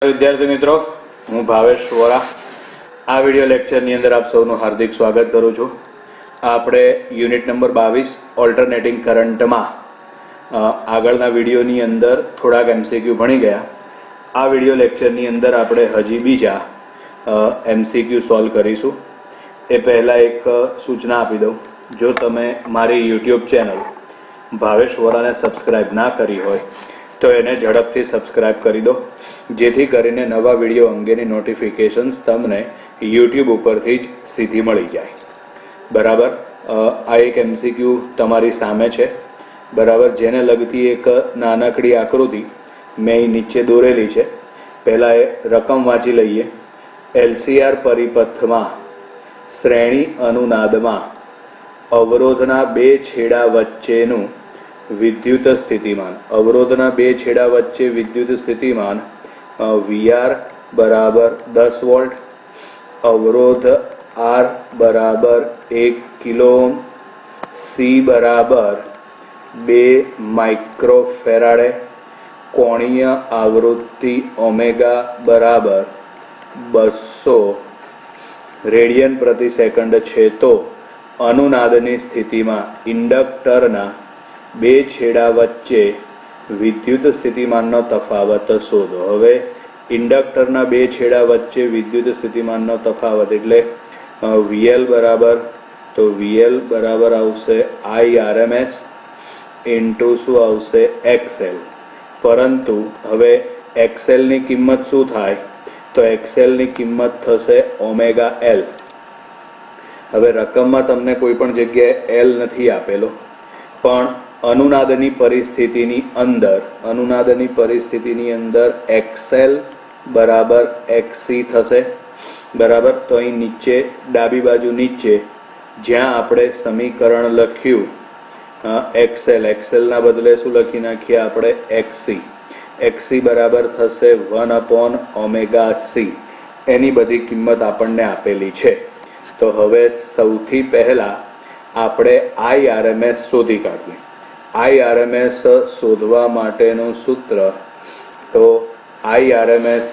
વિદ્યાર્થી મિત્રો, હું ભાવેશ વોરા આ વિડિયો લેક્ચરની અંદર આપ સૌનું હાર્દિક સ્વાગત કરું છું. આપણે યુનિટ નંબર 22 ઓલ્ટરનેટિંગ કરંટમાં આગળના વિડિયોની અંદર થોડાક એમસીક્યુ ભણી ગયા. આ વિડિયો લેક્ચરની અંદર આપણે હજી બીજા એમસીક્યુ સોલ્વ કરીશું. એ પહેલાં એક સૂચના આપી દઉં. જો તમે મારી યુટ્યુબ ચેનલ ભાવેશ વોરાને સબસ્ક્રાઈબ ના કરી હોય તો એને ઝડપથી સબસ્ક્રાઈબ કરી દો, જેથી કરીને નવા વિડીયો અંગેની નોટિફિકેશન્સ તમને યુટ્યુબ ઉપરથી જ સીધી મળી જાય. બરાબર, આ એક એમસીક્યુ તમારી સામે છે. બરાબર, જેને લગતી એક નાનકડી આકૃતિ મેં નીચે દોરેલી છે. પહેલાં એ રકમ વાંચી લઈએ. એલસીઆર પરિપથમાં શ્રેણી અનુનાદમાં અવરોધના બે છેડા વચ્ચેનું વિદ્યુત સ્થિતિમાન, અવરોધના બે છેડા વચ્ચે વિદ્યુત સ્થિતિમાન VR બરાબર 10 વોલ્ટ, અવરોધ R બરાબર 1 કિલો ઓહ્મ, C બરાબર 2 માઇક્રોફેરાડે, કોણીય આવૃત્તિ ઓમેગા બરાબર 200 રેડિયન પ્રતિ સેકન્ડ છે. તો અનુનાદની સ્થિતિમાં ઇન્ડક્ટરના બે છેડા વચ્ચે વિદ્યુત સ્થિતિમાનનો તફાવત શોધો. હવે ઇન્ડક્ટરના બે છેડા વચ્ચે વિદ્યુત સ્થિતિમાનનો તફાવત એટલે VL બરાબર, તો VL બરાબર આવશે IRMS ઇન્ટુ શું આવશે XL. પરંતુ હવે XL ની કિંમત શું થાય? તો XL ની કિંમત થશે ઓમેગા L. હવે રકમમાં તમને કોઈ પણ જગ્યાએ L નથી આપેલો, પણ અનુનાદની પરિસ્થિતિની અંદર XL બરાબર XC થશે. બરાબર, તો અહીં નીચે ડાબી બાજુ નીચે જ્યાં આપણે સમીકરણ લખ્યું XL ના બદલે શું લખી નાખીએ આપણે XC બરાબર થશે 1/ωc. એની બધી કિંમત આપણને આપેલી છે. તો હવે સૌથી પહેલા આપણે IRMS શોધી કાઢીએ. IRMS શોધવા માટેનું સૂત્ર, તો IRMS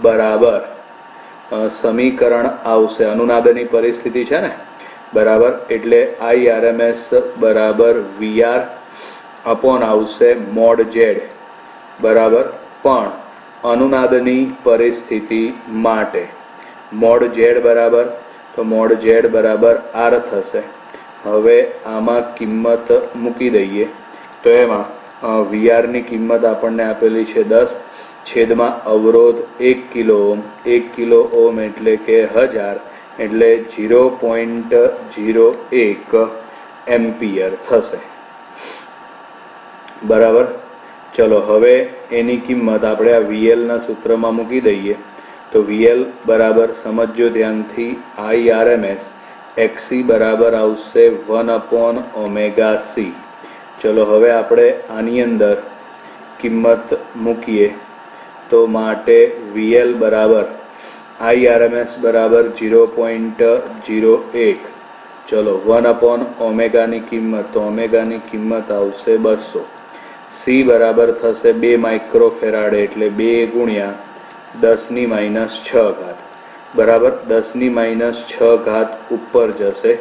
બરાબર સમીકરણ આવશે, અનુનાદની પરિસ્થિતિ છે ને, બરાબર, એટલે IRMS બરાબર VR અપોન આવશે મોડ Z. બરાબર, પણ અનુનાદની પરિસ્થિતિ માટે મોડ Z બરાબર, તો મોડ Z બરાબર R થશે. હવે આમાં કિંમત મૂકી દઈએ તો એમાં VR ની કિંમત આપણને આપેલી છે 10 છેદમાં અવરોધ 1 કિલો ઓહ્મ, 1 કિલો ઓહ્મ એટલે કે 1000 એટલે 0.01 એમ્પિયર થશે. બરાબર, ચલો હવે એની કિંમત આપણે આ VL ના સૂત્રમાં મૂકી દઈએ. તો VL બરાબર સમજો ધ્યાનથી IRMS XC બરાબર આવશે 1/ωc. ચલો હવે આપણે આની અંદર કિંમત મૂકીએ તો માટે VL બરાબર IRMS બરાબર 0.01. ચલો 1/ω ની કિંમત, તો ઓમેગાની કિંમત આવશે 200. C બરાબર થશે 2 માઇક્રોફેરાડે એટલે 2 ગુણ્યા 10⁻⁶. બરાબર, 10⁻⁶ ઉપર જશે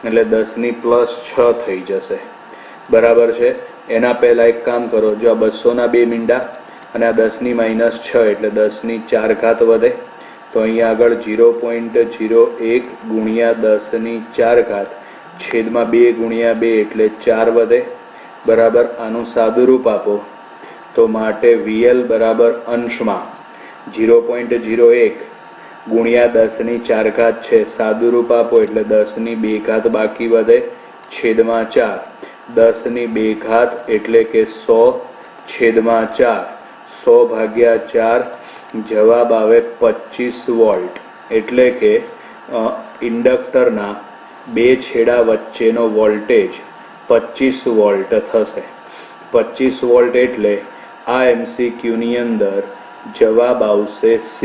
એટલે 10+6 થઈ જશે. બરાબર છે. એના પહેલા એક કામ કરો, જો આ 200 ના 2 મીંડા અને આ 10⁻⁶ એટલે 10⁴ વધે, તો અહીંયા આગળ 0.01 ગુણ્યા 10⁴ છેદમાં 2 ગુણ્યા 2 એટલે 4 વધે. બરાબર, આનું સાદુરૂપ આપો તો માટે VL બરાબર અંશમાં 0.01 ગુણ્યા 10⁴ છે. સાદુરૂપ આપો એટલે 10⁵ બાકી વધે છેદમાં 4. 10⁵ એટલે કે 100 છેદમાં 4, 100/4 જવાબ આવે 25 વોલ્ટ. એટલે કે ઇન્ડક્ટરના બે છેડા વચ્ચેનો વોલ્ટેજ 25 વોલ્ટ થશે. 25 વોલ્ટ એટલે આ એમસીક્યુની અંદર જવાબ આવશે C.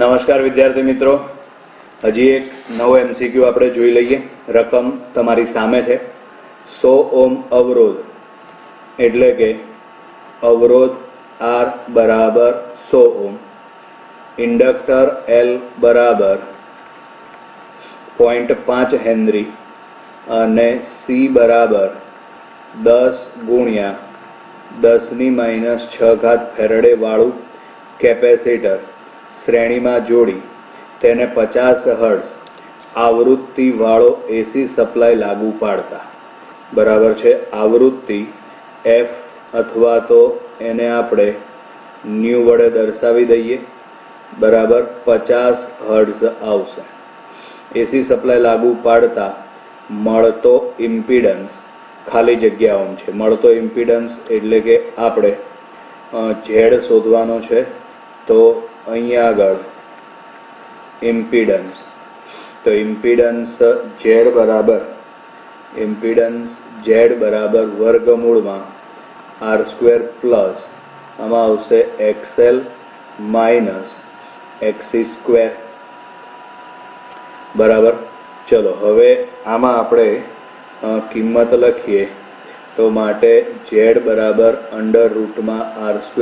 નમસ્કાર વિદ્યાર્થી મિત્રો, હજી એક નવો એમસીક્યુ આપણે જોઈ લઈએ. રકમ તમારી સામે છે. 100 ઓહ્મ અવરોધ એટલે કે અવરોધ R બરાબર 100 ઓહમ, ઇન્ડક્ટર L બરાબર 0.5 હેનરી અને C બરાબર 10 ગુણ્યા 10⁻6 ફેરેડે વાળું કેપેસિટર શ્રેણીમાં જોડી તેને 50 હર્ટ્ઝ આવૃત્તિ વાળો એસી સપ્લાય લાગુ પાડતા, બરાબર છે. આવૃત્તિ F અથવા તો એને આપણે ન્યુ વડે દર્શાવી દઈએ, બરાબર 50 હર્ટ્ઝ આવશે. એસી સપ્લાય લાગુ પાડતા મળતો ઇમ્પિડન્સ ખાલી જગ્યા ઓમ છે. મળતો ઇમ્પિડન્સ એટલે કે આપણે ઝેડ શોધવાનો છે, તો અહીંયા આગળ ઇમ્પિડન્સ, તો ઇમ્પિડન્સ ઝેડ બરાબર વર્ગમૂળમાં R² પ્લસ આમાં આવશે XL માઇનસ XC², બરાબર. ચલો હવે આમાં આપણે કિંમત લખીએ તો માટે ઝેડ બરાબર √R²,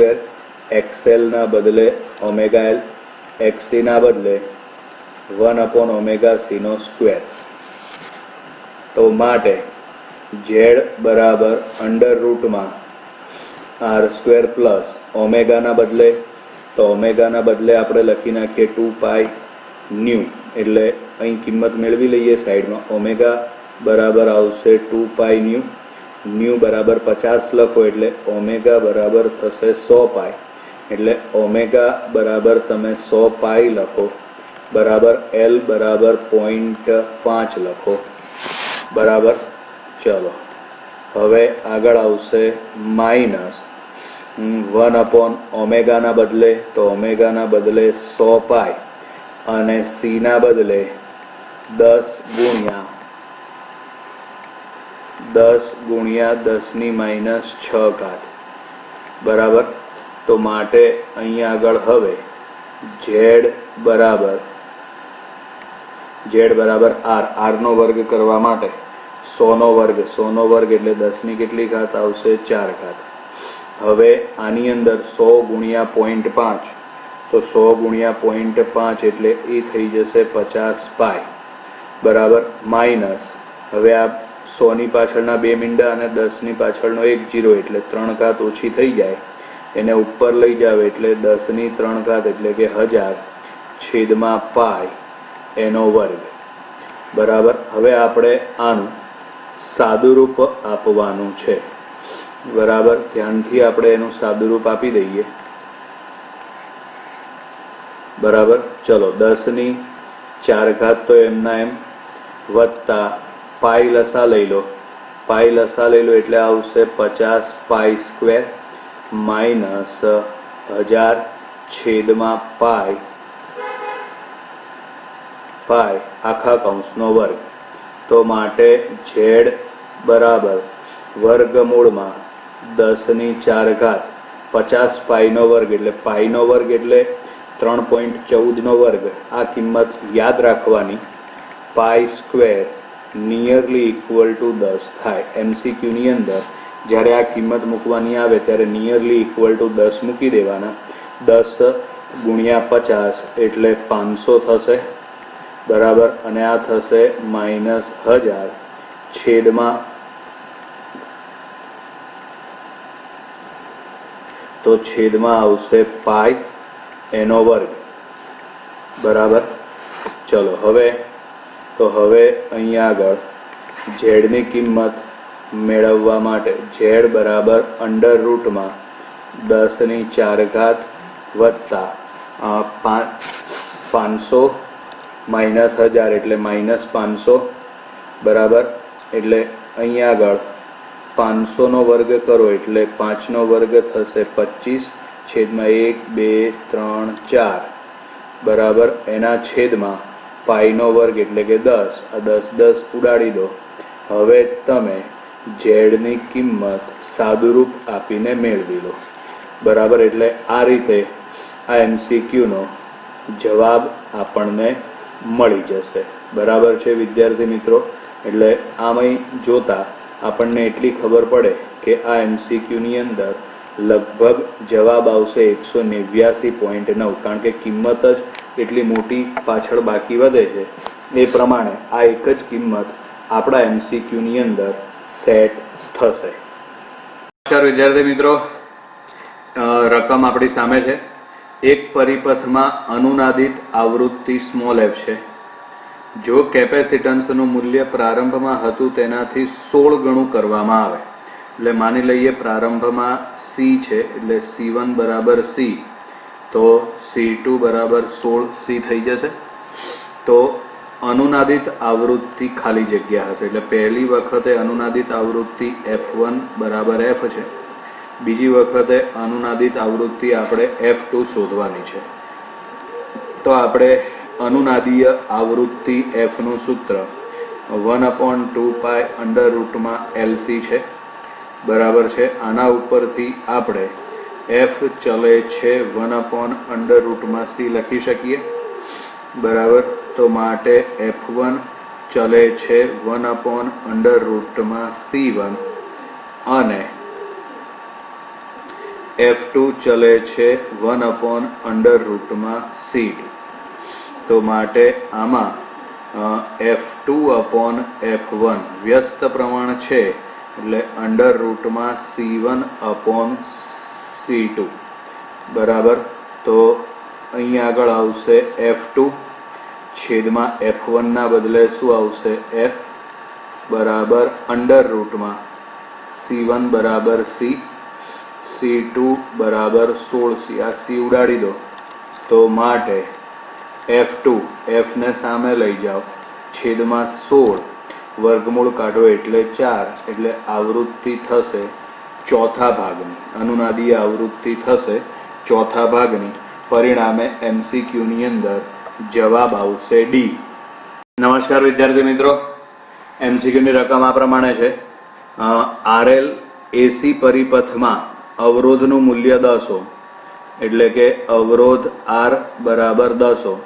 XL ના બદલે ωL, XC ના બદલે 1/ωc². તો માટે ઝેડ બરાબર √R² પ્લસ ઓમેગા ના બદલે, તો ઓમેગાના બદલે આપણે લખી નાખીએ 2π ન્યુ, એટલે અહીં કિંમત મેળવી લઈએ સાઈડમાં. ઓમેગા બરાબર આવશે 2π ન્યુ, ન્યુ બરાબર 50 લખો એટલે ઓમેગા બરાબર થશે 100π, એટલે ઓમેગા બરાબર તમે 100π લખો, બરાબર. L બરાબર 0.5 લખો, બરાબર. ચલો હવે આગળ આવશે માઇનસ 1/ωના બદલે, તો ઓમેગાના બદલે 100π અને C ના બદલે 10 ગુણ્યા 10⁻6, બરાબર. તો માટે અહીંયા આગળ હવે ઝેડ બરાબર R નો વર્ગ કરવા માટે 100 નો વર્ગ એટલે 10ની કેટલી ઘાત આવશે 4 ઘાત. હવે આની અંદર 100 ગુણ્યા 0.5, તો 100 ગુણ્યા 0.5 એટલે એ થઈ જશે 50π, બરાબર. માઇનસ હવે આ 100ની પાછળના 2 મીંડા અને 10ની પાછળનો 1 0 એટલે 3 ઘાત ઓછી થઈ જાય, એને ઉપર લઈ જાવ એટલે 10ની 3 ઘાત એટલે કે 1000/π એનો વર્ગ, બરાબર. હવે આપણે આનું સાદુરૂપ આપવાનું છે, બરાબર. ધ્યાનથી આપણે એનું સાદુરૂપ આપી દઈએ, બરાબર. ચલો 10⁻4 તો એમના એમ વત્તા પાઈ લસા લઈ લો, એટલે આવશે 50π² માઇનસ 1000/π આખા કૌંસનો વર્ગ. તો માટે ઝેડ બરાબર વર્ગમૂળમાં 10⁻4 50π નો વર્ગ એટલે પાઈનો વર્ગ એટલે 3.14 નો વર્ગ. આ કિંમત યાદ રાખવાની, π² નિયરલી ઇક્વલ ટુ 10 થાય. MCQની અંદર જ્યારે આ કિંમત મૂકવાની આવે ત્યારે નિયરલી ઇક્વલ ટુ 10 મૂકી દેવાના. 10 ગુણ્યા 50 એટલે 500 થશે, બરાબર. અને આ થશે -1000 તો છેદમાં આવશે π એનો વર્ગ, બરાબર. ચલો હવે અહીંયા આગળ ઝેડની કિંમત મેળવવા માટે ઝેડ બરાબર √10⁻4 વત્તા 500 માઇનસ 1000 એટલે -500, બરાબર. એટલે અહીંયા આગળ 500 નો વર્ગ કરો એટલે 5 નો વર્ગ થશે 25/1 2 3 4, બરાબર. એના છેદમાં પાઈનો વર્ગ એટલે કે 10, આ 10 ઉડાડી દો. હવે તમે ઝેડની કિંમત સાદુરૂપ આપીને મેળવી લો, બરાબર. એટલે આ રીતે આ MCQનો જવાબ આપણને મળી જશે, બરાબર છે વિદ્યાર્થી મિત્રો. એટલે આમાં જોતા આપણને એટલી ખબર પડે કે આ MCQની અંદર લગભગ જવાબ આવશે 189.9, કારણ કે કિંમત જ એટલી મોટી પાછળ બાકી વધે છે. એ પ્રમાણે આ એક જ કિંમત આપણા MCQની અંદર સેટ થશે. નમસ્કાર વિદ્યાર્થી મિત્રો, રકમ આપણી સામે છે. એક પરિપથમાં અનુનાદિત આવૃત્તિ સ્મોલ f છે. જો કેપેસિટન્સનું મૂલ્ય પ્રારંભમાં હતું તેનાથી 16 ગણું કરવામાં આવે, એટલે માની લઈએ પ્રારંભમાં C છે, એટલે C1 બરાબર C, તો C2 બરાબર 16C થઈ જશે. તો અનુનાદિત આવૃત્તિ ખાલી જગ્યા હશે, એટલે પહેલી વખતે અનુનાદિત આવૃત્તિ F1 બરાબર F છે, બીજી વખતે અનુનાદિત આવૃત્તિ આપણે F2 શોધવાની છે. તો આપણે અનુનાદીય આવૃત્તિ F નું સૂત્ર 1/2π √LC છે, બરાબર છે. આના ઉપરથી આપણે F ચલે છે 1/√C લખી શકીએ, બરાબર. તો માટે F1 ચલે છે 1/√C1 અને F2 ચલે છે 1/√C2. તો માટે આમાં F2/F1 વ્યસ્ત પ્રમાણ છે, એટલે √C1/C2, બરાબર. તો અહીંયા આગળ આવશે F2 છેદમાં F1 ના બદલે શું આવશે F, બરાબર √C1 બરાબર C, C2 બરાબર 16C. આ C ઉડાડી દો, તો માટે F2, F ને સામે લઈ જાઓ, છેદમાં 16, વર્ગમૂળ કાઢો એટલે 4, એટલે આવૃત્તિ થશે ચોથા ભાગની, અનુનાદીય આવૃત્તિ થશે ચોથા ભાગની. પરિણામે MCQની અંદર જવાબ આવશે D. નમસ્કાર વિદ્યાર્થી મિત્રો, MCQની રકમ આ પ્રમાણે છે. RL AC પરિપથમાં અવરોધનું મૂલ્ય 10 ઓહ્મ, એટલે કે અવરોધ R બરાબર 10 ઓહ્મ,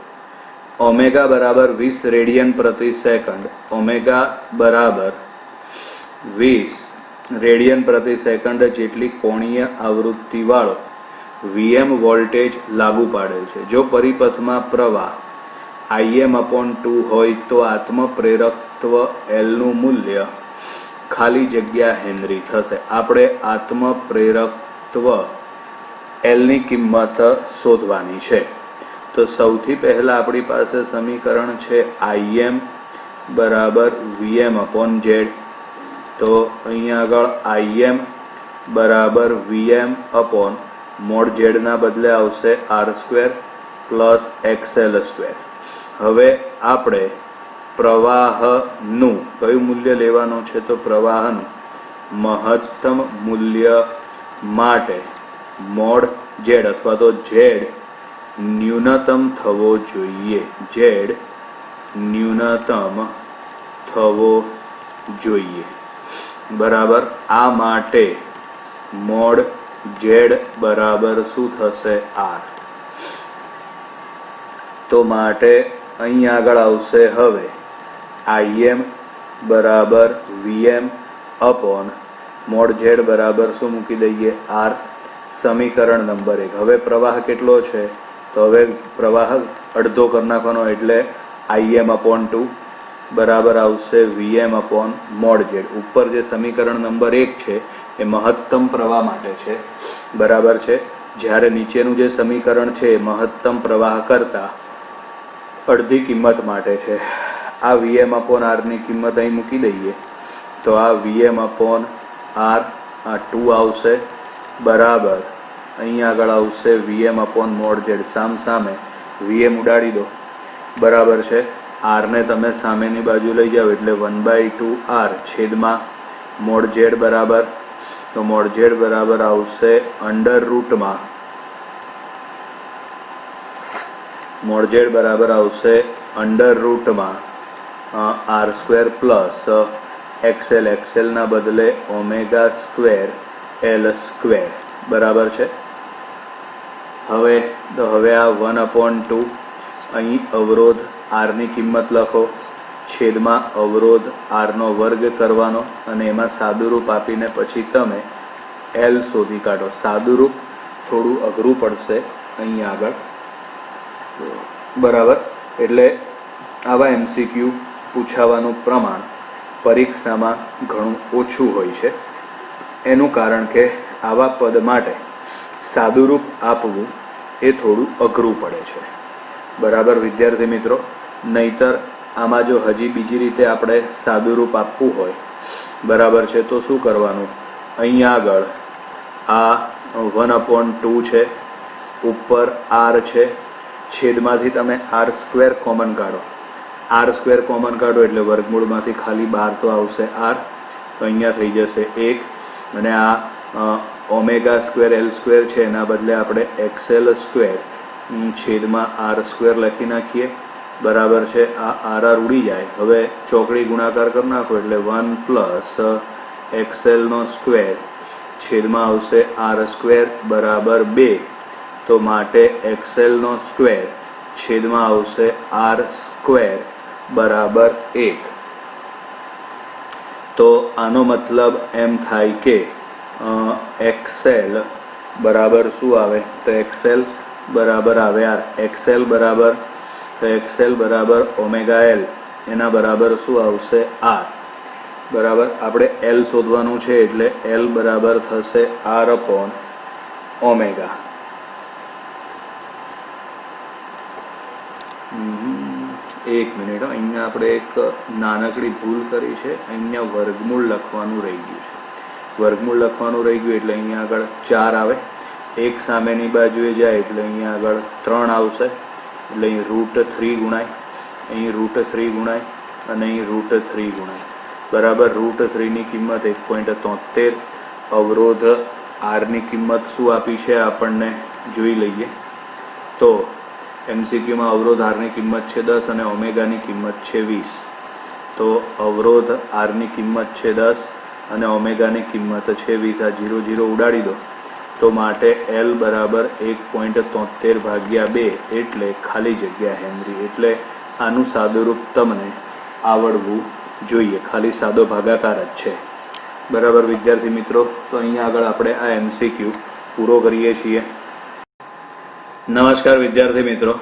ઓમેગા બરાબર 20 રેડિયન પ્રતિ સેકન્ડ, ઓમેગા બરાબર 20 રેડિયન પ્રતિ સેકન્ડ જેટલી કોણીય આવૃત્તિ વાળો VM વોલ્ટેજ લાગુ પાડેલ છે. જો પરિપથમાં પ્રવાહ Im/2 હોય તો આત્મપ્રેરકત્વ L નું મૂલ્ય ખાલી જગ્યા હેનરી થશે. આપણે આત્મપ્રેરકત્વ L ની કિંમત શોધવાની છે. તો સૌથી પહેલા આપણી પાસે સમીકરણ છે Im બરાબર Vm/Z. તો અહીંયા આગળ Im બરાબર Vm/mod Z ના બદલે આવશે R² પ્લસ XL². હવે આપણે પ્રવાહનું કયું મૂલ્ય લેવાનું છે? તો પ્રવાહનું મહત્તમ મૂલ્ય માટે મોડ Z અથવા તો Z ન્યૂનતમ થવો જોઈએ, Z ન્યૂનતમ થવો જોઈએ, બરાબર. આ માટે મોડ Z બરાબર શું થશે? R. તો માટે અહીં આગળ આવશે હવે Im બરાબર Vm/mod Z બરાબર શું મૂકી દઈએ? R. સમીકરણ નંબર 1. હવે પ્રવાહ કેટલો છે? તો હવે પ્રવાહ અડધો કરી નાખવાનો, એટલે Im/2 બરાબર આવશે Vm/mod Z. ઉપર જે સમીકરણ નંબર 1 છે એ મહત્તમ પ્રવાહ માટે છે, બરાબર છે. જ્યારે નીચેનું જે સમીકરણ છે એ મહત્તમ પ્રવાહ કરતા અડધી કિંમત માટે છે. આ Vm/R ની કિંમત અહીં મૂકી દઈએ, તો આ Vm/R આ 2 આવશે, બરાબર. અહીં આગળ આવશે Vm/mod Z. સામે Vm ઉડાડી દો, બરાબર છે. R ને તમે સામેની બાજુ લઈ જાઓ, એટલે 1/2R છેદમાં mod Z બરાબર, તો mod Z બરાબર આવશે mod Z બરાબર આવશે √R² પ્લસ XL ના બદલે ω² L², બરાબર છે. હવે આ 1/2 અહીં અવરોધ R ની કિંમત લખો, છેદમાં અવરોધ R નો વર્ગ કરવાનો, અને એમાં સાદુરૂપ આપીને પછી તમે એલ શોધી કાઢો. સાદું રૂપ થોડું અઘરું પડશે અહીંયા આગળ, બરાબર. એટલે આવા MCQ પૂછાવાનું પ્રમાણ પરીક્ષામાં ઘણું ઓછું હોય છે. એનું કારણ કે આવા પદ માટે સાદું રૂપ આપવું એ થોડું અઘરું પડે છે, બરાબર વિદ્યાર્થી મિત્રો. નહીતર આમાં જો હજી બીજી રીતે આપણે સાદું રૂપ આપવું હોય, બરાબર છે, તો શું કરવાનું? અહીંયા આગળ આ 1/2 છે, ઉપર r છે, છેદમાંથી તમે r² કોમન કાઢો. r² કોમન કાઢો એટલે વર્ગમૂળમાંથી ખાલી બહાર તો આવશે r, તો અહીંયા થઈ જશે 1. અને આ ω² L² છે, એના બદલે આપણે XL² છેદમાં r² લખી નાખીએ, બરાબર છે. આ r ઉડી જાય. હવે ચોકડી ગુણાકાર કરી નાખો એટલે 1 + XL² છેદમાં આવશે r² બરાબર 2. તો માટે XL² છેદમાં આવશે r² બરાબર 1. તો આનો મતલબ એમ થાય કે XL બરાબર શું આવે? તો XL બરાબર આવે r. XL બરાબર ω/L, એના બરાબર શું આવશે? r, બરાબર. આપણે L શોધવાનું છે એટલે L બરાબર થશે r/ω. એક મિનિટ, અહીંયા આપણે એક નાનકડી ભૂલ કરી છે. અહીંયા વર્ગમૂળ લખવાનું રહી ગયું છે. વર્ગમૂળ લખવાનું રહી ગયું એટલે અહીંયા આગળ 4 આવે. એક સામેની બાજુએ જાય એટલે અહીંયા આગળ 3 આવશે. એટલે અહીં √3 ગુણાય, અહીં √3 ગુણાય અને અહીં √3 ગુણાય, બરાબર. √3 ની કિંમત 1.73. અવરોધ r ની કિંમત શું આપી છે આપણને જોઈ લઈએ. તો MCQમાં અવરોધ r ની કિંમત છે 10 અને ઓમેગાની કિંમત છે 20. તો અવરોધ r ની કિંમત છે 10 અને ઓમેગાની કિંમત છે 20. આ 0 0 ઉડાડી દો. તો માટે L બરાબર 1.73/2 એટલે ખાલી જગ્યા હેનરી. એટલે આનું સાદુરૂપ તમને આવડવું જોઈએ. ખાલી સાદો ભાગાકાર જ છે, બરાબર વિદ્યાર્થી મિત્રો. તો અહીંયા આગળ આપણે આ MCQ પૂરો કરીએ છીએ. નમસ્કાર વિદ્યાર્થી મિત્રો.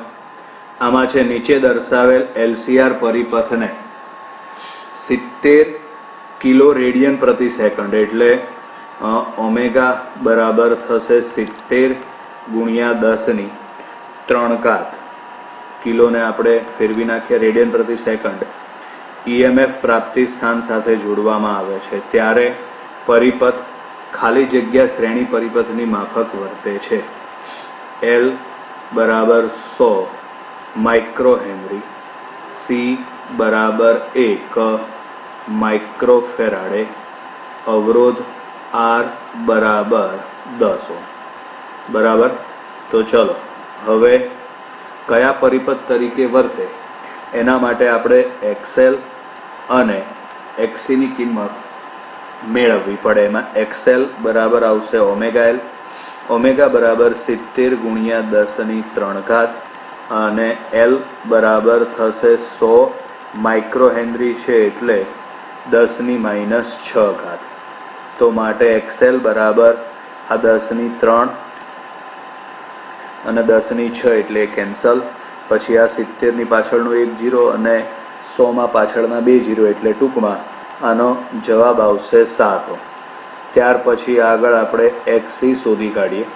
આમાં છે નીચે દર્શાવેલ LCR પરિપથને 70 કિલો રેડિયન પ્રતિ સેકન્ડ એટલે ઓમેગા બરાબર થશે 70 × 10⁻³ કિલોને આપણે ફેરવી નાખીએ રેડિયન પ્રતિ સેકન્ડ. EMF પ્રાપ્તિ સ્થાન સાથે જોડવામાં આવે છે ત્યારે પરિપથ ખાલી જગ્યા શ્રેણી પરિપથની માફક વર્તે છે. L બરાબર 100 માઇક્રોહેનરી, C બરાબર 1 માઇક્રોફેરાડે, અવરોધ R બરાબર 10 ઓહ્મ, બરાબર. તો ચલો હવે કયા પરિપથ તરીકે વર્તે એના માટે આપણે XL અને XC ની કિંમત મેળવવી પડે. એમાં XL બરાબર આવશે ω/L, ઓમેગા બરાબર 70 × 10⁻³ અને L બરાબર થશે 100 માઇક્રોહેનરી છે એટલે 10⁻⁶. તો માટે XL બરાબર આ 10⁻³ અને 10⁶ એટલે કેન્સલ. પછી આ 70 ની પાછળનું 1 0 અને 100 માં પાછળના 2 0 એટલે ટૂંકમાં આનો જવાબ આવશે 7. ત્યાર પછી આગળ આપણે XC શોધી કાઢીએ.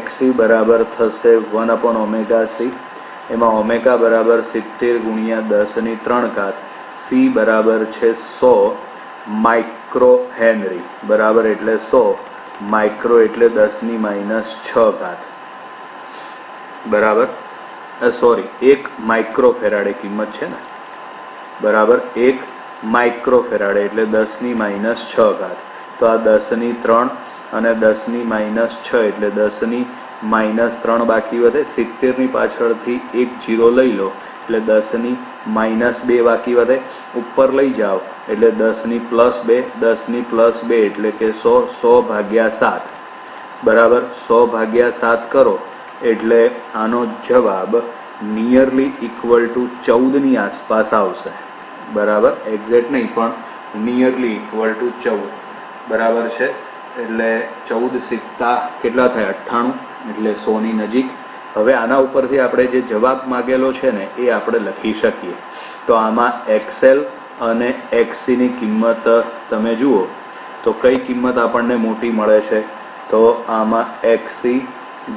XC બરાબર થશે 1/ωc. એમાં ઓમેગા બરાબર 70 × 10⁻³. C બરાબર છે 100 માઇક્રોહેનરી, બરાબર. એટલે 100 માઇક્રો એટલે 10⁻⁶, બરાબર. સોરી 1 માઇક્રોફેરાડે કિંમત છે ને, બરાબર. 1 માઇક્રોફેરાડે એટલે 10⁻⁶. તો આ 10⁻³ અને 10⁻⁶ એટલે 10⁻³ બાકી વધે. 70 ની પાછળથી 1 0 લઈ લો એટલે 10⁻² બાકી વધે. ઉપર લઈ જાઓ એટલે 10⁻+2, 10⁻+2 એટલે કે 100/7, બરાબર. 100/7 કરો એટલે આનો જવાબ નિયરલી ઇક્વલ ટુ 14 ની આસપાસ આવશે, બરાબર. એક્ઝેક્ટ નહીં પણ નિયરલી ઇક્વલ ટુ 14, બરાબર છે. એટલે 14 સિક્કા કેટલા થાય? 98, એટલે 100ની નજીક. હવે આના ઉપરથી આપણે જે જવાબ માગેલો છે ને એ આપણે લખી શકીએ. તો આમાં એક્સએલ અને એક્સસીની કિંમત તમે જુઓ તો કઈ કિંમત આપણને મોટી મળે છે? તો આમાં એક્સસી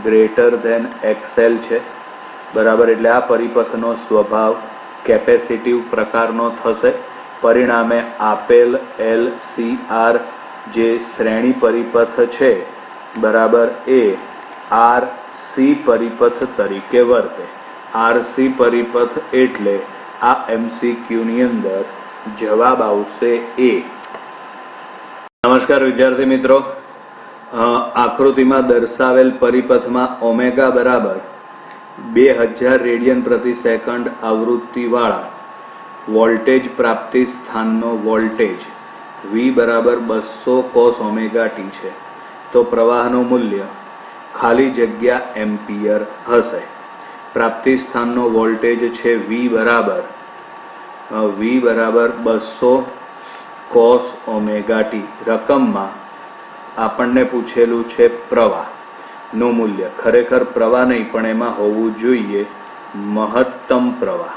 ગ્રેટર ધેન એક્સએલ છે, બરાબર. એટલે આ પરિપથનો સ્વભાવ કેપેસિટિવ પ્રકારનો થશે. પરિણામે આપેલ LCR જે શ્રેણી પરિપથ છે, બરાબર, એ RC પરિપથ તરીકે વર્તે. RC પરિપથ એટલે આ MCQની અંદર જવાબ આવશે એ. નમસ્કાર વિદ્યાર્થી મિત્રો, આકૃતિમાં દર્શાવેલ પરિપથમાં ઓમેગા બરાબર 2000 રેડિયન પ્રતિ સેકન્ડ આવૃત્તિવાળા વોલ્ટેજ પ્રાપ્તિ સ્થાનનો વોલ્ટેજ V બરાબર 200 cos ઓમેગા t છે. તો પ્રવાહનું મૂલ્ય ખાલી જગ્યા એમ્પિયર હશે. પ્રાપ્તિ સ્થાનનો વોલ્ટેજ છે V બરાબર 200 cos ઓમેગા t. રકમમાં આપણને પૂછેલું છે પ્રવાહનું મૂલ્ય. ખરેખર પ્રવાહ નહીં, પણ એમાં હોવું જોઈએ મહત્તમ પ્રવાહ.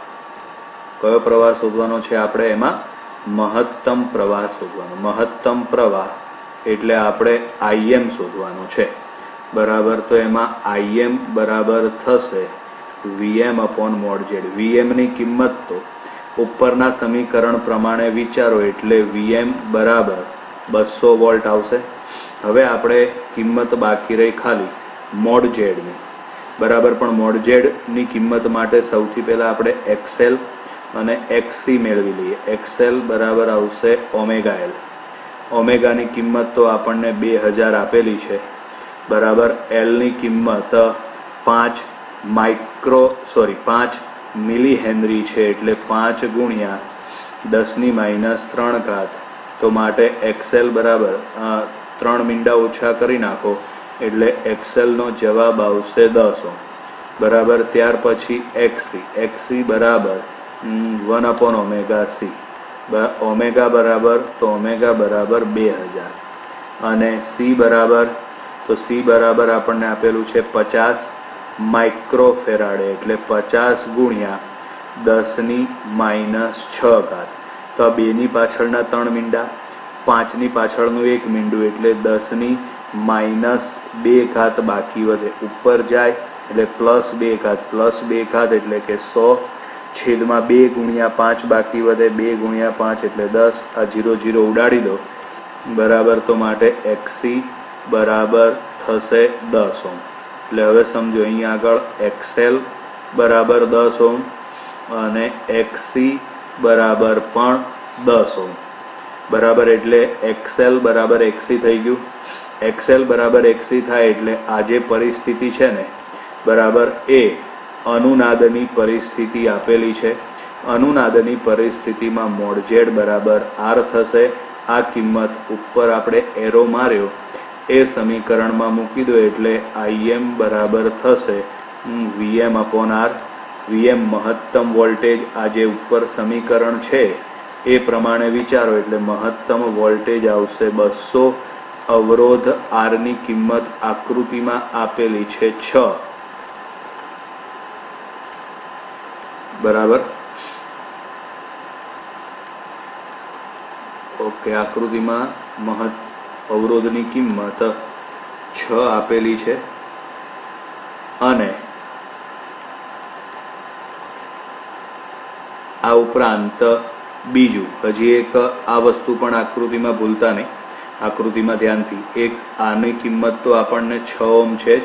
કયો પ્રવાહ શોધવાનો છે આપણે? એમાં મહત્તમ પ્રવાહ શોધવાનો. મહત્તમ પ્રવાહ એટલે આપણે Im શોધવાનું છે, બરાબર. તો એમાં Im બરાબર થશે Vm અપોન મોડ Z. Vmની કિંમત તો ઉપરના સમીકરણ પ્રમાણે વિચારો એટલે Vm બરાબર 200 વોલ્ટ આવશે. હવે આપણે કિંમત બાકી રહી ખાલી મોડ ઝેડની, બરાબર. પણ મોડ ઝેડની કિંમત માટે સૌથી પહેલાં આપણે એક્સએલ અને એક્સસી મેળવી લઈએ. એક્સએલ બરાબર આવશે ઓમેગા એલ. ઓમેગાની કિંમત તો આપણને 2000 આપેલી છે, બરાબર. એલની કિંમત 5 મિલી હેનરી છે, એટલે 5 ગુણ્યા 10⁻³ ઘાત. તો માટે એક્સએલ બરાબર 3 મીંડા ઓછા કરી નાખો એટલે એક્સએલનો જવાબ આવશે 10 ઓહ્મ, બરાબર. ત્યાર પછી એક્સસી બરાબર 1/ωc. ઓમેગા બરાબર 2000 અને સી બરાબર આપણને આપેલું છે 50 માઇક્રોફેરાડે, એટલે 50 ગુણ્યા 10⁻⁶ ઘાત. તો આ 2ની પાછળના 3 મીંડા, 5ની પાછળનું 1 મીંડું, એટલે 10⁻² ઘાત બાકી વધે. ઉપર જાય એટલે +2 ઘાત એટલે કે 100/2 ગુણ્યા 5 બાકી વધે. 2 ગુણ્યા 5 એટલે 10. આ 0 ઉડાડી દો, બરાબર. તો માટે એક્સસી બરાબર થશે 10 ઓહ્મ. એટલે હવે સમજો અહીંયા આગળ એક્સએલ બરાબર 10 ઓહ્મ અને એક્સસી બરાબર પણ 10 ઓહ્મ, બરાબર. એટલે એક્સએલ બરાબર એક્સસી થઈ ગયું. એક્સએલ બરાબર એક્સસી થાય એટલે આ જે પરિસ્થિતિ છે ને, બરાબર, એ અનુનાદની પરિસ્થિતિ આપેલી છે. અનુનાદની પરિસ્થિતિમાં મોડ ઝેડ બરાબર R થશે. આ કિંમત ઉપર આપણે એરો માર્યો એ સમીકરણમાં મૂકી દો એટલે Im બરાબર થશે Vm/R. Vm મહત્તમ વોલ્ટેજ, આ જે ઉપર સમીકરણ છે એ પ્રમાણે વિચારો એટલે મહત્તમ વોલ્ટેજ આવશે 200. અવરોધ R ની કિંમત આકૃતિમાં આપેલી છે 6, બરાબર. ઓકે, આકૃતિમાં અવરોધની કિંમત 6 આપેલી છે. અને આ ઉપરાંત બીજું હજી એક આ વસ્તુ પણ આકૃતિમાં ભૂલતા નહીં, આકૃતિમાં ધ્યાનથી. એક આની કિંમત તો આપણને 6 ઓહ્મ છે જ.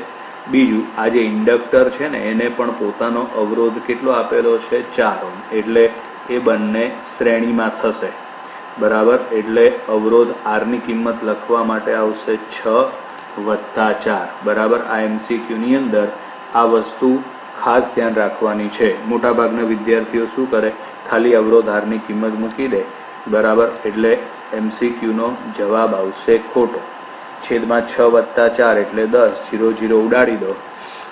બીજું આ જે ઇન્ડક્ટર છે ને એને પણ પોતાનો અવરોધ કેટલો આપેલો છે? 4 ઓહ્મ. એટલે એ બંને શ્રેણીમાં થશે, બરાબર. એટલે અવરોધ R ની કિંમત લખવા માટે આવશે 6 + 4, બરાબર. આ MCQની અંદર આ વસ્તુ ખાસ ધ્યાન રાખવાની છે. મોટાભાગના વિદ્યાર્થીઓ શું કરે? ખાલી અવરોધ R ની કિંમત મૂકી દે, બરાબર. એટલે MCQનો જવાબ આવશે ખોટો. છેદમાં 6 + 4 એટલે 10. 0 ઉડાડી દો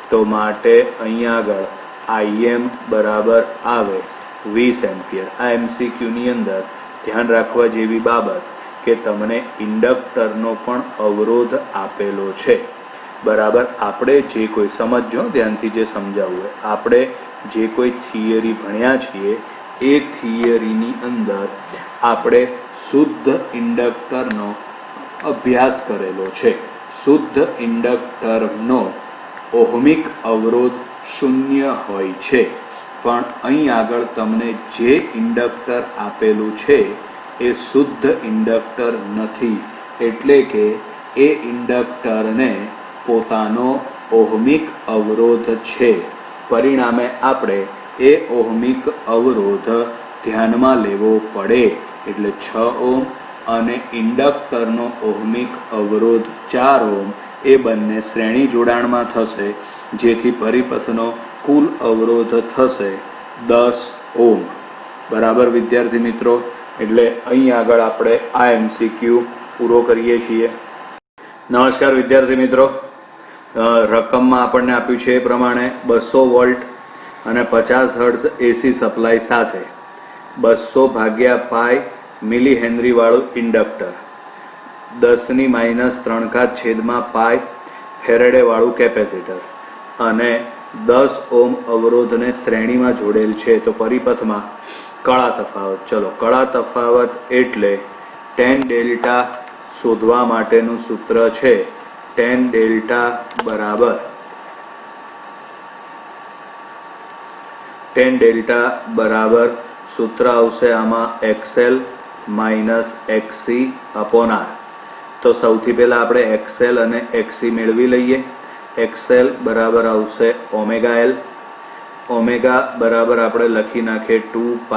તો માટે અહીંયા આગળ Im બરાબર આવે 20 એમ્પિયર. આ MCQની અંદર ધ્યાન રાખવા જેવી બાબત કે તમને ઇન્ડક્ટરનો પણ અવરોધ આપેલો છે. બરાબર. આપણે જે કોઈ સમજો ધ્યાનથી જે સમજાવવું હોય, આપણે જે કોઈ થિયરી ભણ્યા છીએ એ થિયરીની અંદર આપણે શુદ્ધ ઇન્ડક્ટરનો અભ્યાસ કરેલો છે. શુદ્ધ ઇન્ડક્ટરનો ઓહમિક અવરોધ 0 હોય છે. પણ અહીં આગળ તમને જે ઇન્ડક્ટર આપેલું છે એ શુદ્ધ ઇન્ડક્ટર નથી, એટલે કે એ ઇન્ડક્ટરને પોતાનો ઓહમિક અવરોધ છે. પરિણામે આપણે એ ઓહમિક અવરોધ ધ્યાનમાં લેવો પડે. એટલે 6 ઓહ્મ અને ઇન્ડક્ટરનો ઓહમિક અવરોધ 4 ઓહ્મ એ બંને શ્રેણી જોડાણમાં થશે, જેથી પરિપથનો કુલ અવરોધ થશે 10 ઓહ્મ. બરાબર વિદ્યાર્થી મિત્રો. એટલે અહીં આગળ આપણે આ એમસીક્યુ પૂરો કરીએ છીએ. નમસ્કાર વિદ્યાર્થી મિત્રો. રકમમાં આપણને આપ્યું છે એ પ્રમાણે 200 વોલ્ટ અને 50 હર્ટ્ઝ એસી સપ્લાય સાથે 200 ભાગ્યા પાઈ મિલી હેનરી વાળું ઇન્ડક્ટર, 10⁻³ છેદમાં પાઈ ફેરેડે વાળું કેપેસિટર અને 10 ઓહ્મ અવરોધને શ્રેણીમાં જોડેલ છે. તો પરિપથમાં કળા તફાવત. ચલો, કળા તફાવત એટલે tan ડેલ્ટા શોધવા માટેનું સૂત્ર છે tan ડેલ્ટા બરાબર સૂત્ર આવશે આમાં XL - XC upon R. તો સૌથી પહેલા આપણે XL અને XC મેળવી લઈએ. XL બરાબર આવશે ઓમેગા L. ઓમેગા બરાબર આપણે લખી નાખીએ 2π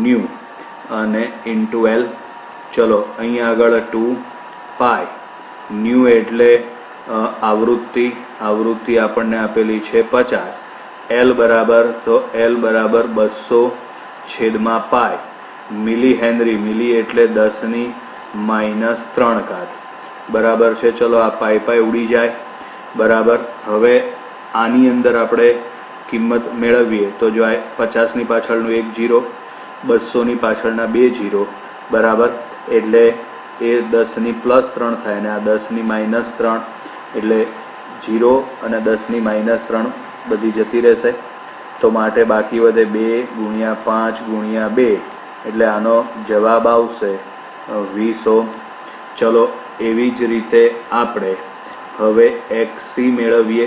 ન્યુ અને ઇન્ટુ L. ચલો, અહીંયા આગળ 2π ન્યુ એટલે આવૃત્તિ આપણને આપેલી છે 50. L બરાબર 200 છેદમાં પાઈ મિલી હેનરી. મિલી એટલે 10⁻³ બરાબર છે. ચલો, આ પાઈ ઉડી જાય. બરાબર. હવે આની અંદર આપણે કિંમત મેળવીએ તો જો આ 50ની પાછળનું 1 0, 200ની પાછળના 2 0. બરાબર. એટલે એ 10⁻³ થાય અને આ 10⁻³ એટલે 0 અને 10⁻³ બધી જતી રહેશે. તો માટે બાકી વધે 2 × 5 × 2 એટલે આનો જવાબ આવશે 20 ઓહ્મ. ચલો, એવી જ રીતે આપણે હવે XC મેળવીએ.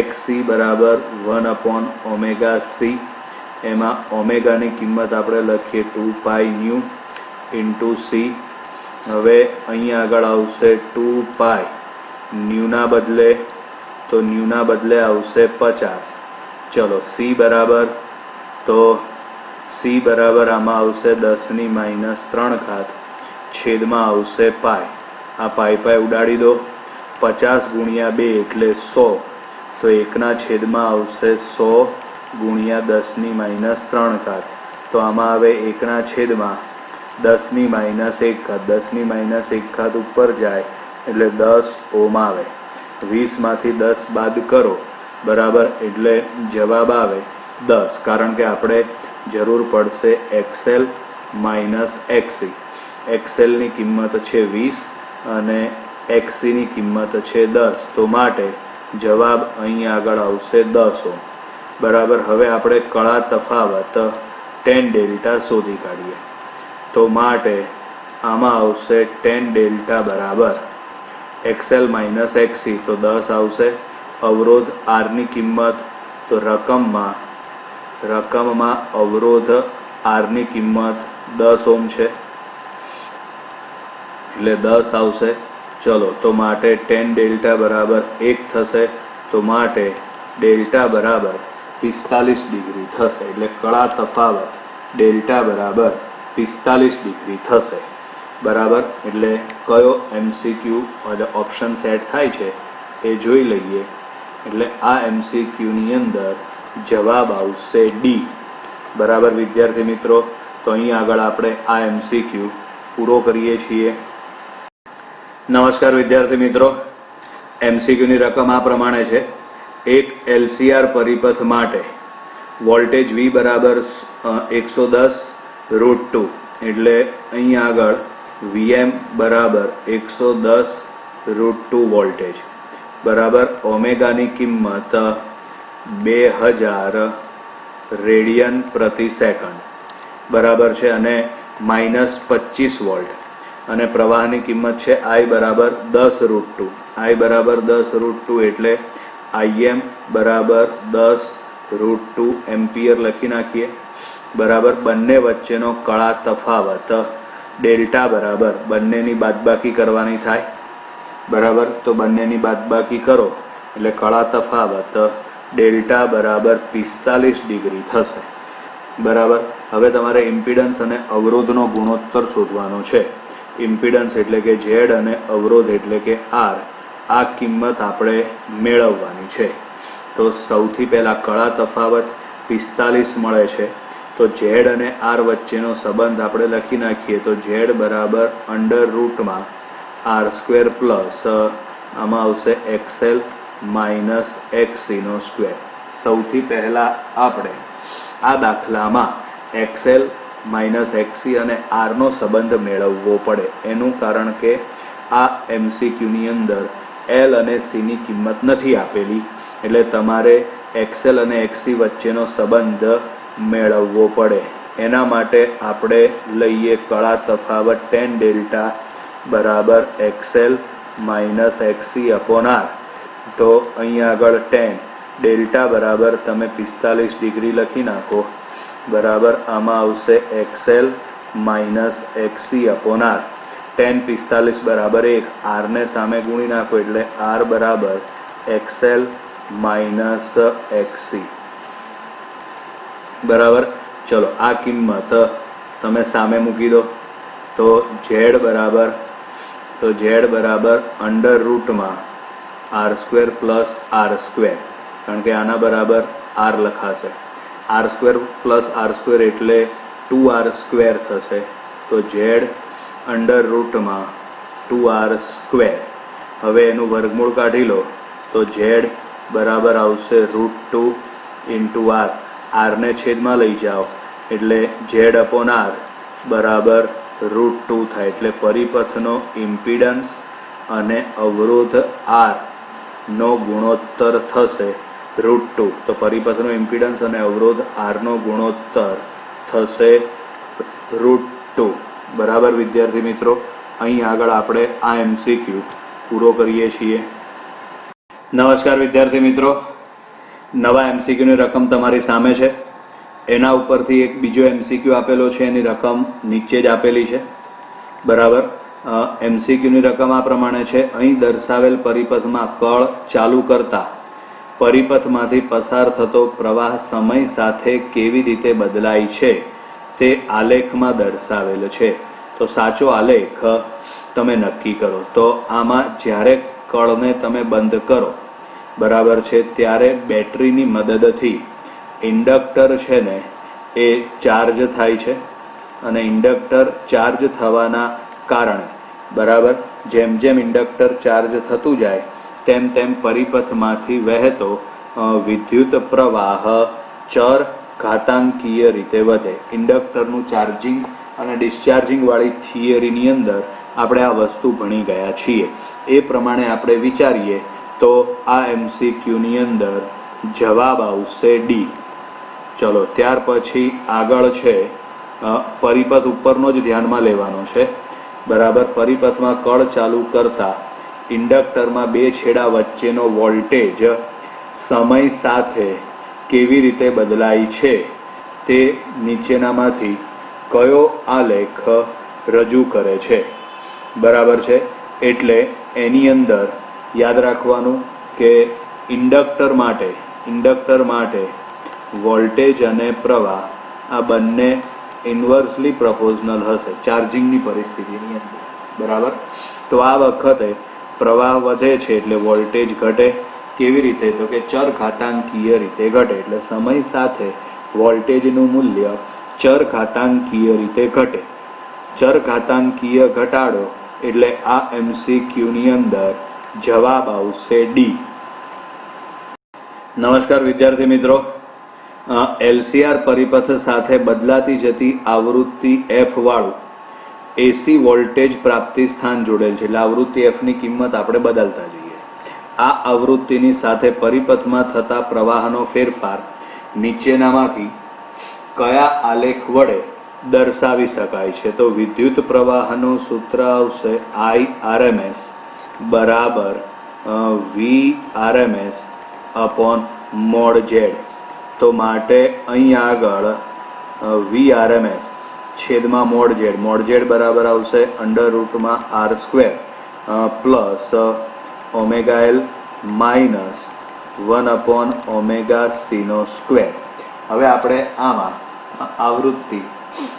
XC બરાબર 1/ωc. એમાં ઓમેગાની કિંમત આપણે લખીએ 2π ન્યુ ઇન્ટુ C. હવે અહીંયા આગળ આવશે 2π ન્યુના બદલે આવશે 50. ચલો, C બરાબર આમાં આવશે 10⁻³ છેદમાં આવશે પાઈ. આ પાઈ ઉડાડી દો. 50 × 2 એટલે 100. તો 1ના છેદમાં આવશે 100 × 10⁻³. તો આમાં આવે 1ના છેદમાં 10⁻⁻1. 10⁻⁻1 ઉપર જાય એટલે 10 ઓહ્મ આવે. 20માંથી 10 બાદ કરો. બરાબર. એટલે જવાબ આવે 10. કારણ કે આપણે જરૂર પડશે XL - XC. XL ની કિંમત છે 20 અને XC ની કિંમત છે 10. તો માટે જવાબ અહીં આગળ આવશે 10 ઓહ્મ. બરાબર. હવે આપણે કળા તફાવત tan ડેલ્ટા શોધી કાઢીએ. તો માટે આમાં આવશે tan ડેલ્ટા બરાબર XL - XC. તો 10 આવશે. અવરોધ R ની કિંમત, તો રકમમાં અવરોધ R ની કિંમત 10 ઓહ્મ છે એટલે 10 આવશે. ચલો, તો માટે tan ડેલ્ટા બરાબર 1 થશે. તો માટે ડેલ્ટા બરાબર 45 ડિગ્રી થશે. એટલે કળા તફાવત ડેલ્ટા બરાબર 45 ડિગ્રી થશે. બરાબર. એટલે કયો MCQ ઓપ્શન સેટ થાય છે એ જોઈ લઈએ. એટલે આ MCQની અંદર જવાબ આવશે D. બરાબર વિદ્યાર્થી મિત્રો. તો અહીં આગળ આપણે આ MCQ પૂરો કરીએ છીએ. નમસ્કાર વિદ્યાર્થી મિત્રો. MCQની રકમ આ પ્રમાણે છે. એક LCR પરિપથ માટે વોલ્ટેજ V બરાબર 110 √2 એટલે અહીં આગળ વીએમ બરાબર 110√2 વોલ્ટેજ બરાબર ઓમેગાની કિંમત 2000 રેડિયન પ્રતિ સેકન્ડ બરાબર છે અને -25 વોલ્ટ અને પ્રવાહની કિંમત છે I બરાબર 10√2 I બરાબર 10√2 એટલે IM બરાબર 10√2 એમ્પિયર લખી નાખીએ બરાબર બંને વચ્ચેનો કળા તફાવત ડેલ્ટા બરાબર બંનેની બાદબાકી કરવાની થાય બરાબર તો બંનેની બાદબાકી કરો એટલે કળા તફાવત ડેલ્ટા બરાબર 45 ડિગ્રી થશે બરાબર હવે તમારે ઇમ્પિડન્સ અને અવરોધનો ગુણોત્તર શોધવાનો છે ઇમ્પિડન્સ એટલે કે Z અને અવરોધ એટલે કે R આ કિંમત આપણે મેળવવાની છે તો સૌથી પહેલા કળા તફાવત 45 મળે છે તો Z અને R વચ્ચેનો સંબંધ આપણે લખી નાખીએ તો Z બરાબર અંડર રૂટમાં R² પ્લસ આમાં આવશે XL માઇનસ XC નો સ્ક્વેર સૌથી પહેલા આપણે આ દાખલામાં XL માઇનસ XC અને R નો સંબંધ મેળવવો પડે એનું કારણ કે આ MCQની અંદર L અને C ની કિંમત નથી આપેલી એટલે તમારે XL અને XC વચ્ચેનો સંબંધ મેળવવો પડે એના માટે આપણે લઈએ કળા તફાવત tan ડેલ્ટા બરાબર XL minus XC upon R તો અહીંયા આગળ tan ડેલ્ટા બરાબર તમે 45 ડિગ્રી લખી નાખો બરાબર આમાં આવશે XL minus XC upon R tan 45 બરાબર 1 R ને સામે ગુણી નાખો એટલે R બરાબર XL માઇનસ XC બરાબર ચલો આ કિંમત તમે સામે મૂકી દો તો Z બરાબર અંડર રૂટમાં R² પ્લસ R² કારણ કે આના બરાબર R લખાશે R² પ્લસ R² એટલે 2R² થશે તો Z અંડર રૂટમાં 2R². હવે એનું વર્ગમૂળ કાઢી લો તો Z બરાબર આવશે √2 ઇન્ટુ R. R ને છેદમાં લઈ જાઓ એટલે Z અપોન R બરાબર √2 થાય એટલે પરિપથનો ઇમ્પિડન્સ અને અવરોધ R નો ગુણોત્તર થશે √2 તો પરિપથનો ઇમ્પિડન્સ અને અવરોધ R નો ગુણોત્તર થશે √2 બરાબર વિદ્યાર્થી મિત્રો અહીં આગળ આપણે આ MCQ પૂરો કરીએ છીએ. નમસ્કાર વિદ્યાર્થી મિત્રો, નવા MCQ ની રકમ તમારી સામે છે. એના ઉપરથી એક બીજો MCQ આપેલો છે, એની રકમ નીચે જ આપેલી છે બરાબર. MCQ ની રકમ આ પ્રમાણે છે. અહીં દર્શાવેલ પરિપથમાં કળ ચાલુ કરતા પરિપથમાંથી પસાર થતો પ્રવાહ સમય સાથે કેવી રીતે બદલાય છે તે આલેખમાં દર્શાવેલ છે. તો સાચો આલેખ તમે નક્કી કરો. તો આમાં જ્યારે કળને તમે બંધ કરો બરાબર છે ત્યારે બેટરીની મદદથી ઇન્ડક્ટર છે ને એ ચાર્જ થાય છે અને ઇન્ડક્ટર ચાર્જ થવાના કારણે બરાબર જેમ જેમ ઇન્ડક્ટર ચાર્જ થતું જાય તેમ તેમ પરિપથમાંથી વહેતો વિદ્યુત પ્રવાહ ચર ઘાતાંકીય રીતે વધે. ઇન્ડક્ટરનું ચાર્જિંગ અને ડિસ્ચાર્જિંગ વાળી થિયરીની અંદર આપણે આ વસ્તુ ભણી ગયા છીએ. એ પ્રમાણે આપણે વિચારીએ તો આ MCQની અંદર જવાબ આવશે ડી. ચલો ત્યાર પછી આગળ છે પરિપથ ઉપરનો જ ધ્યાનમાં લેવાનો છે બરાબર. પરિપથમાં કળ ચાલુ કરતા ઇન્ડક્ટરમાં બે છેડા વચ્ચેનો વોલ્ટેજ સમય સાથે કેવી રીતે બદલાય છે તે નીચેનામાંથી કયો આલેખ રજૂ કરે છે બરાબર છે. એટલે એની અંદર યાદ રાખવાનું કે ઇન્ડક્ટર માટે વોલ્ટેજ અને પ્રવાહ આ બંને ઇન્વર્સલી પ્રોપોર્શનલ હશે ચાર્જિંગની પરિસ્થિતિની અંદર બરાબર. તો આ વખતે પ્રવાહ વધે છે એટલે વોલ્ટેજ ઘટે. કેવી રીતે? તો કે ચર ઘાતાંકીય રીતે ઘટે. એટલે સમય સાથે વોલ્ટેજનું મૂલ્ય ચર ઘાતાંકીય રીતે ઘટે. ચર ઘાતાંકીય ઘટાડો એટલે આ MCQની અંદર જવાબ આવશે ડી. નમસ્કાર વિદ્યાર્થી મિત્રો, LCR પરિપથ સાથે બદલાતી જતી આવૃત્તિ F વાળું એસી વોલ્ટેજ પ્રાપ્તિ સ્થાન જોડેલ છે, એટલે આવૃત્તિ F ની કિંમત આપણે બદલતા જઈએ. આ આવૃત્તિની સાથે પરિપથમાં થતા પ્રવાહનો ફેરફાર નીચેનામાંથી કયા આલેખ વડે દર્શાવી શકાય છે? તો વિદ્યુત પ્રવાહનું સૂત્ર આવશે IRMS બરાબર VRMS અપોન મોડ Z. તો માટે અહીં આગળ VRMS છેદમાં મોડ Z બરાબર આવશે √R² plus omega L minus 1/ωc². હવે આપણે આમાં આવૃત્તિ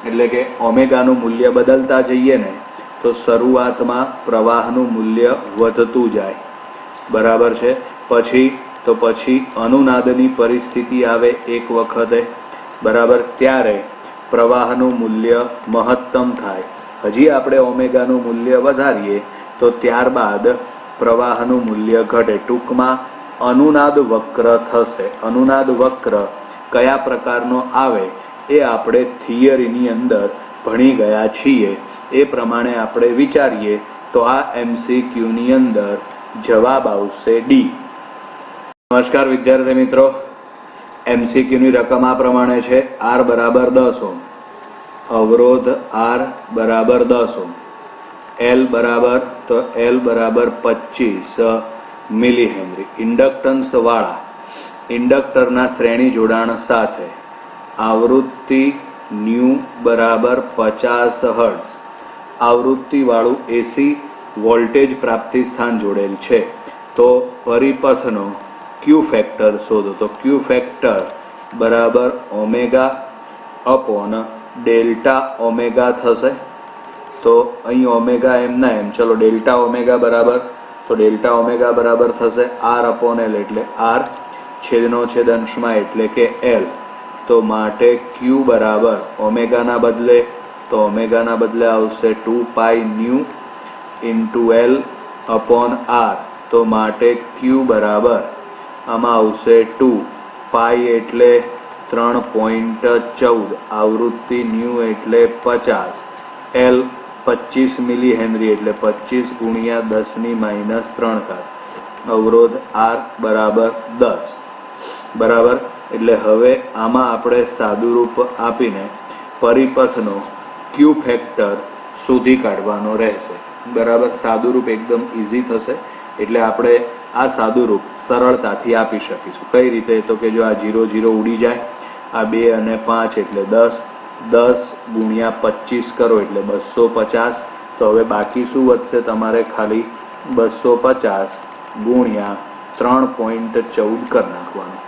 એટલે કે ઓમેગાનું મૂલ્ય બદલતા જઈએ ને તો શરૂઆતમાં પ્રવાહનું મૂલ્ય વધતું જાય, બરાબર છે. પછી અનુનાદની પરિસ્થિતિ આવે એક વખતે, બરાબર, ત્યારે પ્રવાહનું મૂલ્ય મહત્તમ થાય. હજી આપણે ઓમેગાનું મૂલ્ય વધારીએ તો ત્યારબાદ પ્રવાહનું મૂલ્ય ઘટે. ટૂંકમાં અનુનાદ વક્ર થશે. અનુનાદ વક્ર કયા પ્રકારનો આવે એ આપણે થિયરીની અંદર ભણી ગયા છીએ. એ પ્રમાણે આપણે વિચારીએ તો આ MCQની અંદર જવાબ આવશે ડી. નમસ્કાર વિદ્યાર્થી મિત્રો, MCQની રકમ આ પ્રમાણે છે. R બરાબર 10 ઓહ્મ, અવરોધ R બરાબર 10 ઓહ્મ, L બરાબર 25 મિલી હેનરી. ઇન્ડક્ટન્સ વાળા ઇન્ડક્ટરના શ્રેણી જોડાણ સાથે આવૃત્તિ ન્યુ બરાબર 50 હર્ટ્ઝ આવૃત્તિ વાળું એસી વોલ્ટેજ પ્રાપ્તિ સ્થાન જોડેલ છે. તો પરિપથનો ક્યુ ફેક્ટર શોધો. તો ક્યુ ફેક્ટર બરાબર ઓમેગા અપોન ડેલ્ટા ઓમેગા થશે. તો અહીં ઓમેગા એમના એમ, ચલો ડેલ્ટા ઓમેગા બરાબર, તો ડેલ્ટા ઓમેગા બરાબર થશે R અપોન L, એટલે R છેદનો છેદ અંશમાં એટલે કે L. તો માટે ક્યુ બરાબર ઓમેગાના બદલે આવશે 2π nu into L upon R. તો માટે ક્યુ બરાબર આમાં આવશે 2π એટલે 3.14, આવૃત્તિ ન્યુ એટલે 50, L 25 મિલી હેનરી એટલે 25 ગુણ્યા 10⁻³ અવરોધ R બરાબર 10, બરાબર. એટલે હવે આમાં આપણે સાદુરૂપ આપીને પરિપથનો ક્યુ ફેક્ટર શોધી કાઢવાનો રહેશે, બરાબર. સાદુરૂપ એકદમ ઇઝી થશે, એટલે આપણે આ સાદુરૂપ સરળતાથી આપી શકીશું. કઈ રીતે? તો કે જો આ 0 0 ઉડી જાય, આ 2 અને 5 એટલે 10, 10 ગુણ્યા 25 કરો એટલે 250. તો હવે બાકી શું વધશે? તમારે ખાલી 250 ગુણ્યા 3.14 કરી નાખવાનું.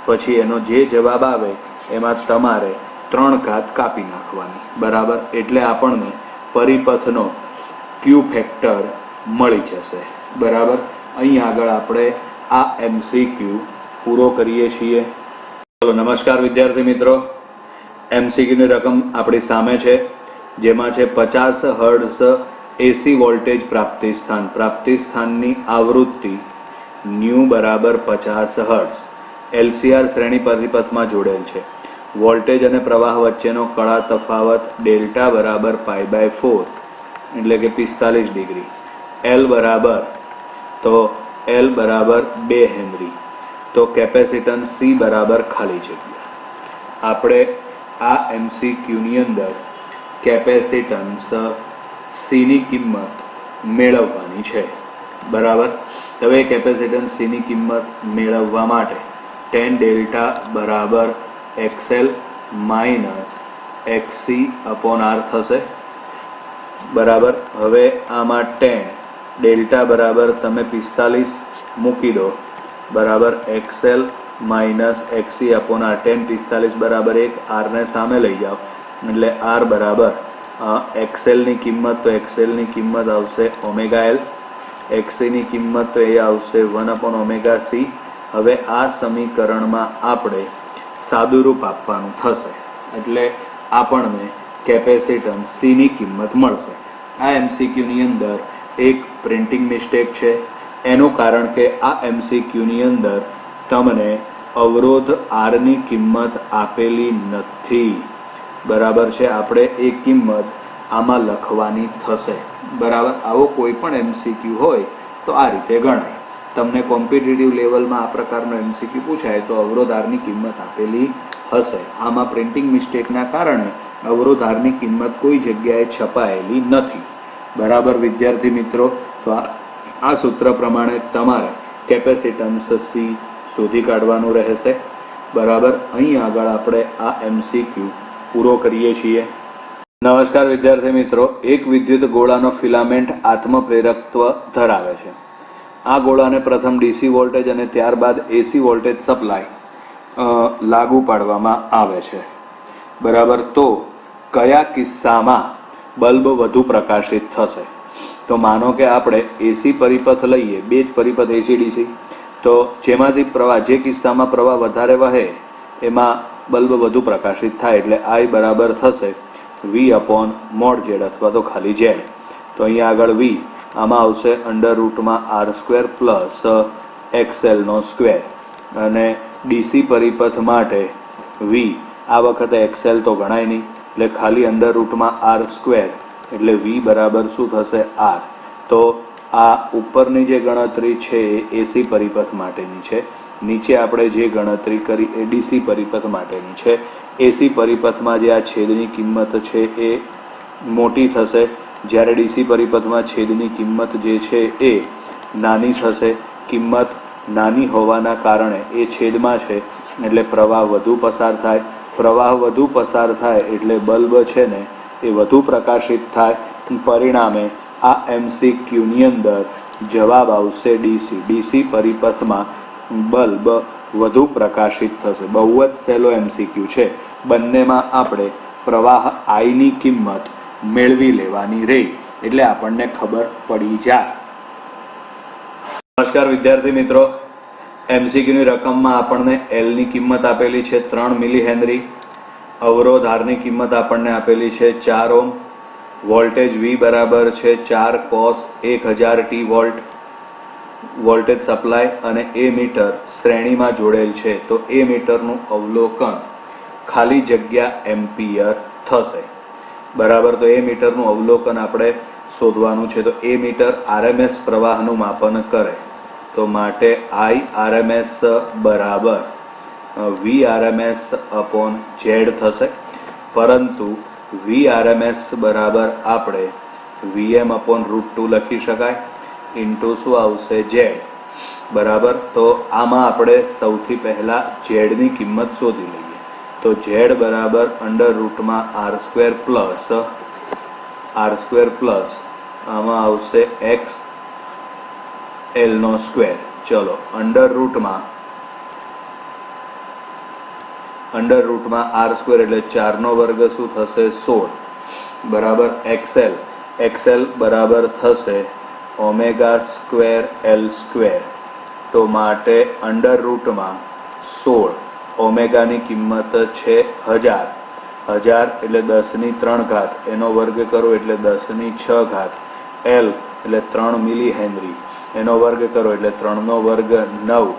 પછી એનો જે જવાબ આવે એમાં તમારે 3 ઘાત કાપી નાખવાની, બરાબર. એટલે આપણને પરિપથનો ક્યુ ફેક્ટર મળી જશે, બરાબર. અહીં આગળ આપણે આ MCQ પૂરો કરીએ છીએ. ચલો નમસ્કાર વિદ્યાર્થી મિત્રો, MCQની રકમ આપણી સામે છે, જેમાં છે 50 હર્ટ્ઝ એસી વોલ્ટેજ પ્રાપ્તિ સ્થાનની આવૃત્તિ ન્યુ બરાબર 50 હર્ટ્ઝ. LCR શ્રેણી પરિપથમાં જોડેલ છે. વોલ્ટેજ અને પ્રવાહ વચ્ચેનો કળા તફાવત ડેલ્ટા બરાબર π/4 એટલે કે 45 ડિગ્રી. L બરાબર 2 હેનરી. તો કેપેસિટન્સ C બરાબર ખાલી જગ્યા. આપણે આ MCQની અંદર કેપેસિટન્સ C ની કિંમત મેળવવાની છે, બરાબર. હવે કેપેસિટન્સ C ની કિંમત મેળવવા માટે tan ડેલ્ટા બરાબર XL minus XC upon R થશે, બરાબર. હવે આમાં tan ડેલ્ટા બરાબર તમે 45 મૂકી દો, બરાબર. XL minus XC upon R. tan 45 બરાબર 1, R ને સામે લઈ જાઓ એટલે R બરાબર XL ની કિંમત, તો XL ની કિંમત આવશે ઓમેગા L, XC ની કિંમત તો એ આવશે 1/ωc. હવે આ સમીકરણમાં આપણે સાદુરૂપ આપવાનું થશે એટલે આપણને કેપેસિટન્સ C ની કિંમત મળશે. આ MCQની અંદર એક પ્રિન્ટિંગ મિસ્ટેક છે, એનું કારણ કે આ MCQની અંદર તમને અવરોધ R ની કિંમત આપેલી નથી, બરાબર છે. આપણે એ કિંમત આમાં લખવાની થશે. બરાબર, આવો કોઈ પણ એમસીક્યુ હોય તો આ રીતે ગણાય. તમને કોમ્પિટિટિવ લેવલમાં આ પ્રકારનો એમસીક્યુ પૂછાય તો અવરોધારની કિંમત આપેલી હશે. આમાં પ્રિન્ટિંગ મિસ્ટેકના કારણે અવરોધારની કિંમત કોઈ જગ્યાએ છપાયેલી નથી. બરાબર વિદ્યાર્થી મિત્રો, તો આ સૂત્ર પ્રમાણે તમારે કેપેસિટન્સ સી શોધી કાઢવાનું રહેશે. બરાબર, અહીં આગળ આપણે આ એમસીક્યુ પૂરો કરીએ છીએ. નમસ્કાર વિદ્યાર્થી મિત્રો, એક વિદ્યુત ગોળાનો ફિલામેન્ટ આત્મપ્રેરકત્વ ધરાવે છે. આ ગોળાને પ્રથમ ડીસી વોલ્ટેજ અને ત્યારબાદ એસી વોલ્ટેજ સપ્લાય લાગુ પાડવામાં આવે છે. બરાબર, તો કયા કિસ્સામાં બલ્બ વધુ પ્રકાશિત થશે? તો માનો કે આપણે એસી પરિપથ લઈએ, બે જ પરિપથ એસી ડીસી, તો જેમાંથી પ્રવાહ, જે કિસ્સામાં પ્રવાહ વધારે વહે એમાં બલ્બ વધુ પ્રકાશિત થાય, એટલે I બરાબર થશે V/mod z અથવા તો ખાલી z. તો અહીંયા આગળ V આમાં આવશે √r² પ્લસ XL² અને ડીસી પરિપથ માટે V આ વખતે XL તો ગણાય નહીં, એટલે ખાલી √r² એટલે V બરાબર શું થશે? R. તો આ ઉપરની જે ગણતરી છે એ એસી પરિપથ માટેની છે, નીચે આપણે જે ગણતરી કરી એ ડીસી પરિપથ માટેની છે. એસી પરિપથમાં જે આ છેદની કિંમત છે એ મોટી થશે, જ્યારે ડીસી પરિપથમાં છેદની કિંમત જે છે એ નાની થશે. કિંમત નાની હોવાના કારણે એ છેદમાં છે એટલે પ્રવાહ વધુ પસાર થાય. પ્રવાહ વધુ પસાર થાય એટલે બલ્બ છે ને એ વધુ પ્રકાશિત થાય. પરિણામે આ એમસીક્યુની અંદર જવાબ આવશે ડીસી. ડીસી પરિપથમાં બલ્બ વધુ પ્રકાશિત થશે. બહુ જ સહેલો એમસીક્યુ છે. બંનેમાં આપણે પ્રવાહ આઈની કિંમત મેળવી લેવાની રહી એટલે આપણને ખબર પડી જાય. નમસ્કાર વિદ્યાર્થી મિત્રો, એમસીક્યુની રકમમાં આપણને એલની કિંમત આપેલી છે 3 મિલી હેનરી, અવરોધ આરની કિંમત આપણને આપેલી છે 4 ઓહ્મ, વોલ્ટેજ V બરાબર છે 4 cos 1000 t volt, voltage supply અને એ મીટર શ્રેણીમાં જોડેલ છે. તો એ મીટરનું અવલોકન ખાલી જગ્યા એમ્પિયર થશે. બરાબર, તો એ મીટરનું અવલોકન આપણે શોધવાનું છે. તો એ મીટર RMS પ્રવાહનું માપન કરે, તો માટે IRMS બરાબર VRMS/Z થશે. પરંતુ VRMS બરાબર આપણે VM/√2 લખી શકાય, ઇન્ટુ શું આવશે? Z. બરાબર, તો આમાં આપણે સૌથી પહેલા Z ની કિંમત શોધી લઈએ. તો Z બરાબર √r² પ્લસ આમાં આવશે XL². ચલો, √r² એટલે 4 નો વર્ગ શું થશે? 16. બરાબર, XL બરાબર થશે ω²L². તો માટે √16 ઓમેગાની કિંમત છે 1000. 1000 એટલે 10³ ઘાત, એનો વર્ગ કરો એટલે 10⁶. L એટલે 3 મિલી હેનરી, એનો વર્ગ કરો એટલે 3 નો વર્ગ 9.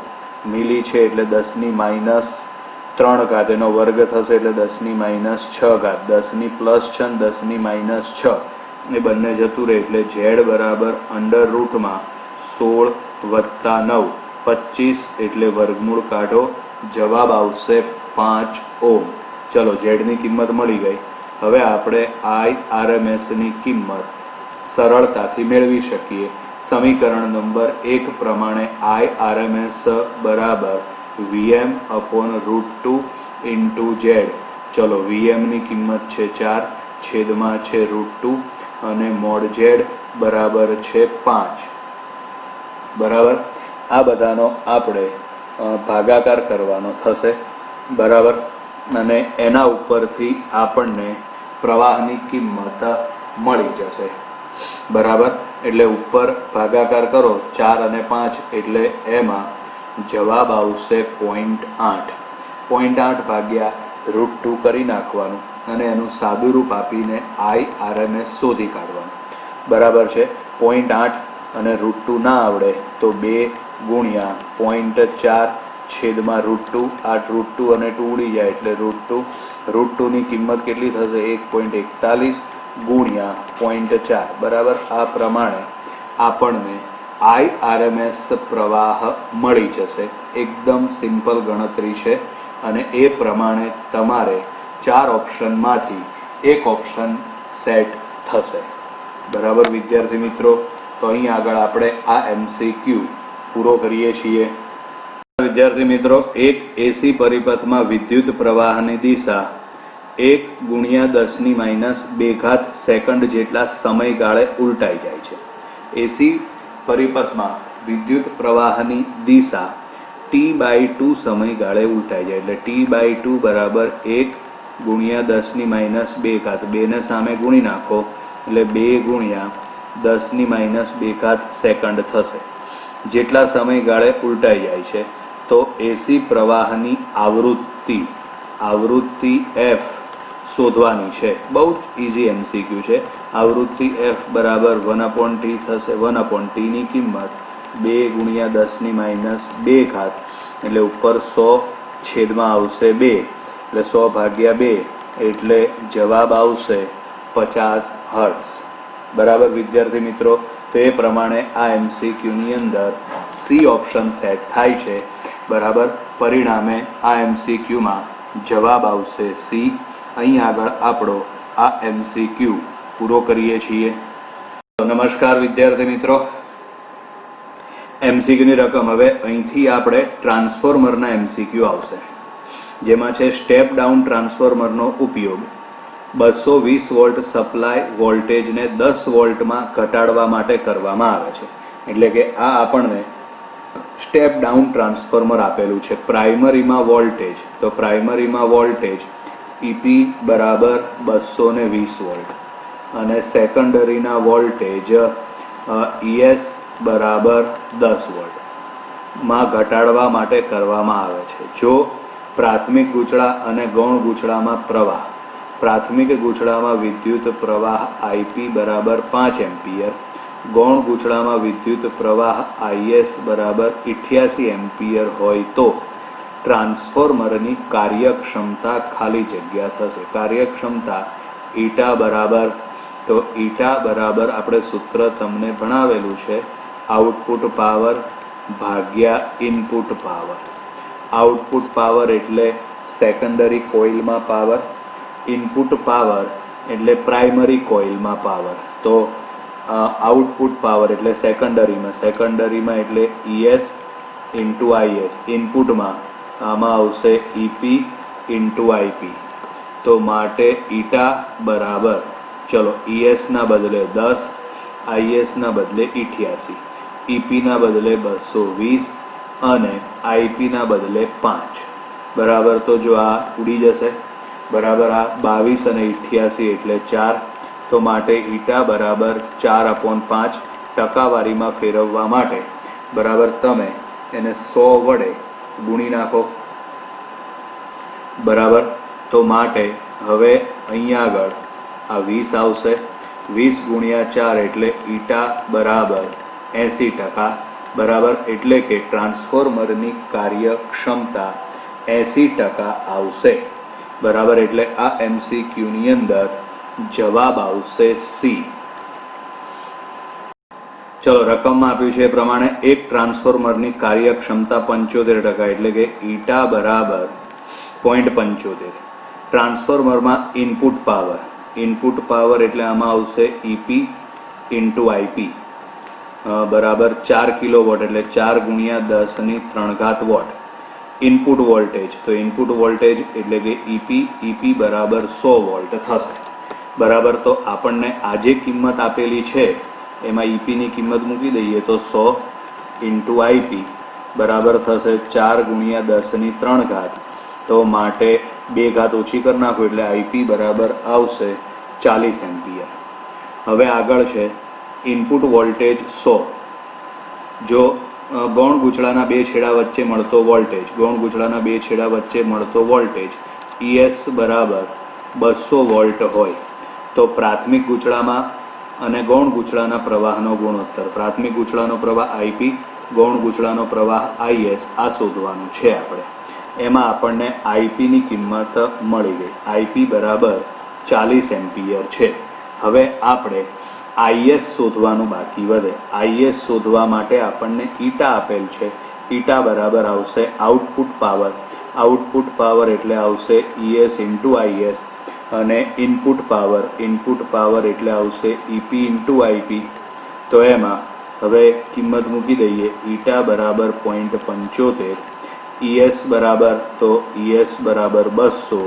મિલી છે એટલે 10⁻³ ઘાત, એનો વર્ગ થશે એટલે 10⁻⁶. 10+6 10⁻⁶ એ બંને જતું રહે એટલે Z બરાબર √16 + 9 25 એટલે વર્ગમૂળ કાઢો, જવાબ આવશે 5 ઓહ્મ. ચલો, Z ની કિંમત મળી ગઈ. હવે આપણે IRMS ની કિંમત સરળતાથી મેળવી શકીએ. સમીકરણ નંબર 1 પ્રમાણે IRMS બરાબર VM/√2 × Z. ચલો, VM ની કિંમત છે 4, છેદમાં છે √2 અને mod Z બરાબર છે 5. બરાબર, આ બધાનો આપણે ભાગાકાર કરવાનો થશે. બરાબર, અને એના ઉપરથી આપણને પ્રવાહની કિંમત મળી જશે. બરાબર, એટલે ઉપર ભાગાકાર કરો 4 અને 5 એટલે એમાં જવાબ આવશે 0.8. 0.8 ભાગ્યા √2 કરી નાખવાનું અને એનું સાદુરૂપ આપીને IRMS શોધી કાઢવાનું. બરાબર છે, 0.8 અને √2 ના આવડે તો 2 ગુણ્યા 0.4 છેદમાં √2. આ √2 અને 2 ઉડી જાય એટલે √2. √2 ની કિંમત કેટલી થશે? 1.41 ગુણ્યા 0.4 બરાબર. આ પ્રમાણે આપણને IRMS પ્રવાહ મળી જશે. એકદમ સિમ્પલ ગણતરી છે અને એ પ્રમાણે તમારે 4 ઓપ્શનમાંથી એક ઓપ્શન સેટ થશે. બરાબર વિદ્યાર્થી મિત્રો, તો અહીં આગળ આપણે આ MCQ પૂરો કરીએ છીએ. વિદ્યાર્થી મિત્રો, એક એસી પરિપથમાં વિદ્યુત પ્રવાહની દિશા 1 × 10⁻² સેકન્ડ જેટલા સમયગાળે ઉલટાઈ જાય છે. એસી પરિપથમાં વિદ્યુત પ્રવાહની દિશા T/2 સમયગાળે ઉલટાઈ જાય એટલે T/2 બરાબર 1 × 10⁻². 2 ને સામે ગુણી નાખો એટલે 2 × 10⁻² સેકન્ડ થશે. જેટલા સમયગાળે ઉલટાઈ જાય છે. તો એસી પ્રવાહની આવૃત્તિ F શોધવાની છે. બહુ જ ઇઝી MCQ છે. આવૃત્તિ F બરાબર 1/T થશે. 1/T ની કિંમત 2 × 10⁻² એટલે ઉપર 100 છેદમાં આવશે 2 એટલે 100/2 એટલે જવાબ આવશે 50 હર્ટ્ઝ. બરાબર વિદ્યાર્થી મિત્રો, તો એ પ્રમાણે આ MCQ ની અંદર સી ઓપ્શન સેટ થાય છે. બરાબર, પરિણામે આ MCQ માં જવાબ આવશે સી. અહીં આગળ આપણો આ MCQ પૂરો કરીએ છીએ. નમસ્કાર વિદ્યાર્થી મિત્રો, MCQ ની રકમ હવે અહીંથી આપણે ટ્રાન્સફોર્મરના MCQ આવશે, જેમાં છે સ્ટેપ ડાઉન ટ્રાન્સફોર્મરનો ઉપયોગ 220 વોલ્ટ સપ્લાય વોલ્ટેજને 10 વોલ્ટમાં ઘટાડવા માટે કરવામાં આવે છે. એટલે કે આ આપણને સ્ટેપ ડાઉન ટ્રાન્સફોર્મર આપેલું છે. પ્રાઇમરીમાં વોલ્ટેજ, તો પ્રાઇમરીમાં વોલ્ટેજ EP બરાબર 220 વોલ્ટ અને સેકન્ડરીના વોલ્ટેજ ES બરાબર 10 વોલ્ટ માં ઘટાડવા માટે કરવામાં આવે છે. જો પ્રાથમિક ગૂંચળા અને ગૌણ ગૂંચળામાં પ્રવાહ, પ્રાથમિક ગૂંચળામાં વિદ્યુત પ્રવાહ IP બરાબર 5 એમ્પિયર, ગૌણ ગૂંચળામાં વિદ્યુત પ્રવાહ IS બરાબર 88 એમ્પિયર હોય તો ટ્રાન્સફોર્મરની કાર્યક્ષમતા ખાલી જગ્યા થશે. કાર્યક્ષમતા ઈટા બરાબર, તો ઈટા બરાબર આપણે સૂત્ર તમને ભણાવેલું છે, આઉટપુટ પાવર ભાગ્યા ઇનપુટ પાવર. આઉટપુટ પાવર એટલે સેકન્ડરી કોઇલમાં પાવર, ઇનપુટ પાવર એટલે પ્રાઇમરી કોઇલમાં પાવર. તો આઉટપુટ પાવર એટલે સેકન્ડરીમાં એટલે ES × IS, ઇનપુટમાં આમાં આવશે EP × IP. તો માટે ઈટા બરાબર, ચલો ES ના બદલે 10, IS ના બદલે 88, EP ના બદલે 220 અને IP ના બદલે 5. બરાબર, તો જો આ ઉડી જશે. બરાબર, આ 22 અને 88 એટલે 4. તો માટે ઈટા બરાબર 4/5 ટકાવારીમાં ફેરવવા માટે બરાબર તમે એને 100 વડે ગુણી નાખો. બરાબર, તો માટે હવે અહીંયા આગળ આ 20 આવશે. 20 × 4 એટલે ઈટા બરાબર 80%. બરાબર, એટલે કે ટ્રાન્સફોર્મરની કાર્યક્ષમતા 80% આવશે. બરાબર, એટલે આ MCQ ની અંદર જવાબ આવશે સી. ચલો, રકમમાં આપ્યું છે એ પ્રમાણે એક ટ્રાન્સફોર્મરની કાર્યક્ષમતા 75% એટલે કે ઈટા બરાબર 0.75. ટ્રાન્સફોર્મરમાં ઇનપુટ પાવર એટલે આમાં આવશે EP × IP બરાબર 4 કિલોવોટ એટલે 4 × 10⁻³ વોટ. ઇનપુટ વોલ્ટેજ, તો ઇનપુટ વોલ્ટેજ એટલે કે EP બરાબર 100 વોલ્ટ થશે. બરાબર, તો આપણને આ જે કિંમત આપેલી છે એમાં EP ની કિંમત મૂકી દઈએ તો 100 × IP બરાબર થશે 4 × 10⁻³ તો માટે 2 ઘાત ઓછી કરી નાખો એટલે IP બરાબર આવશે 40 એમ્પિયર. હવે આગળ છે ઇનપુટ વોલ્ટેજ 100. જો ગૌણ ગૂંચળાના 2 છેડા વચ્ચે મળતો વોલ્ટેજ ES બરાબર 200 વોલ્ટ હોય તો પ્રાથમિક ગૂંચળામાં અને ગૌણ ગૂંચળાના પ્રવાહનો ગુણોત્તર, પ્રાથમિક ગૂંચળાનો પ્રવાહ IP, ગૌણ ગૂંચળાનો પ્રવાહ IS આ શોધવાનું છે આપણે. એમાં આપણને IP ની કિંમત મળી ગઈ. IP બરાબર 40 એમ્પિયર છે. હવે આપણે આઈએસ શોધવાનું બાકી વધે. આઈએસ શોધવા માટે આપણને ઈટા આપેલ છે. ઈટા બરાબર આવશે આઉટપુટ પાવર. આઉટપુટ પાવર એટલે આવશે ES ઇન્ટુ આઈએસ, અને ઇનપુટ પાવર એટલે આવશે EP ઇન્ટુ આઈપી. તો એમાં હવે કિંમત મૂકી દઈએ. ઈટા બરાબર 0.75, ES બરાબર 200,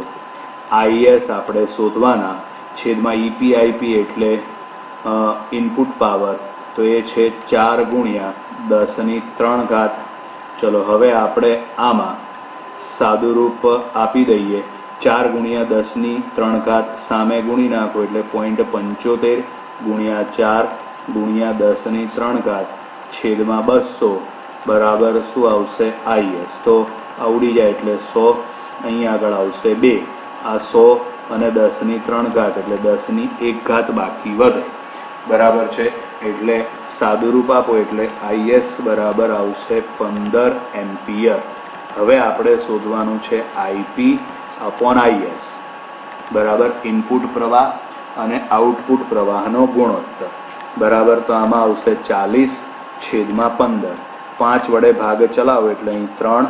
આઈએસ આપણે શોધવાના, છેદમાં EP આઈપી એટલે ઇનપુટ પાવર, તો એ છે 4 ગુણ્યા 10⁻³ ચલો હવે આપણે આમાં સાદુરૂપ આપી દઈએ. 4 ગુણ્યા 10⁻³ સામે ગુણી નાખો એટલે 0.75 ગુણ્યા 4 ગુણ્યા 10⁻³ છેદમાં 200 બરાબર શું આવશે આઈએસ. તો આવડી જાય એટલે 100, અહીં આગળ આવશે 2. આ 100 અને 10⁻³ એટલે 10⁻1 બાકી વધે. બરાબર છે. એટલે સાદુરૂપ આપો એટલે આઈએસ બરાબર આવશે 15 એમ્પિયર. હવે આપણે શોધવાનું છે આઈપી અપોન આઈએસ બરાબર ઇનપુટ પ્રવાહ અને આઉટપુટ પ્રવાહનો ગુણોત્તર. બરાબર, તો આમાં આવશે 40/15. 5 વડે ભાગ ચલાવો એટલે અહીં 3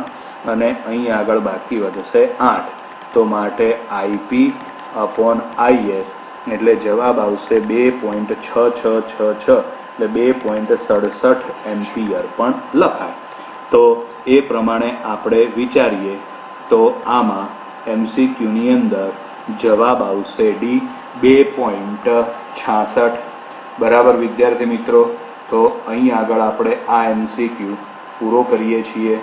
અને અહીં આગળ બાકી વધશે 8. તો માટે આઈપી અપોન આઈએસ એટલે જવાબ આવશે 2.6666 એટલે 2.67 એમ્પિયર પણ લખાય. તો એ પ્રમાણે આપણે વિચારીએ તો આમાં MCQની અંદર જવાબ આવશે ડી 2.66. બરાબર વિદ્યાર્થી મિત્રો, તો અહીં આગળ આપણે આ MCQ પૂરો કરીએ છીએ.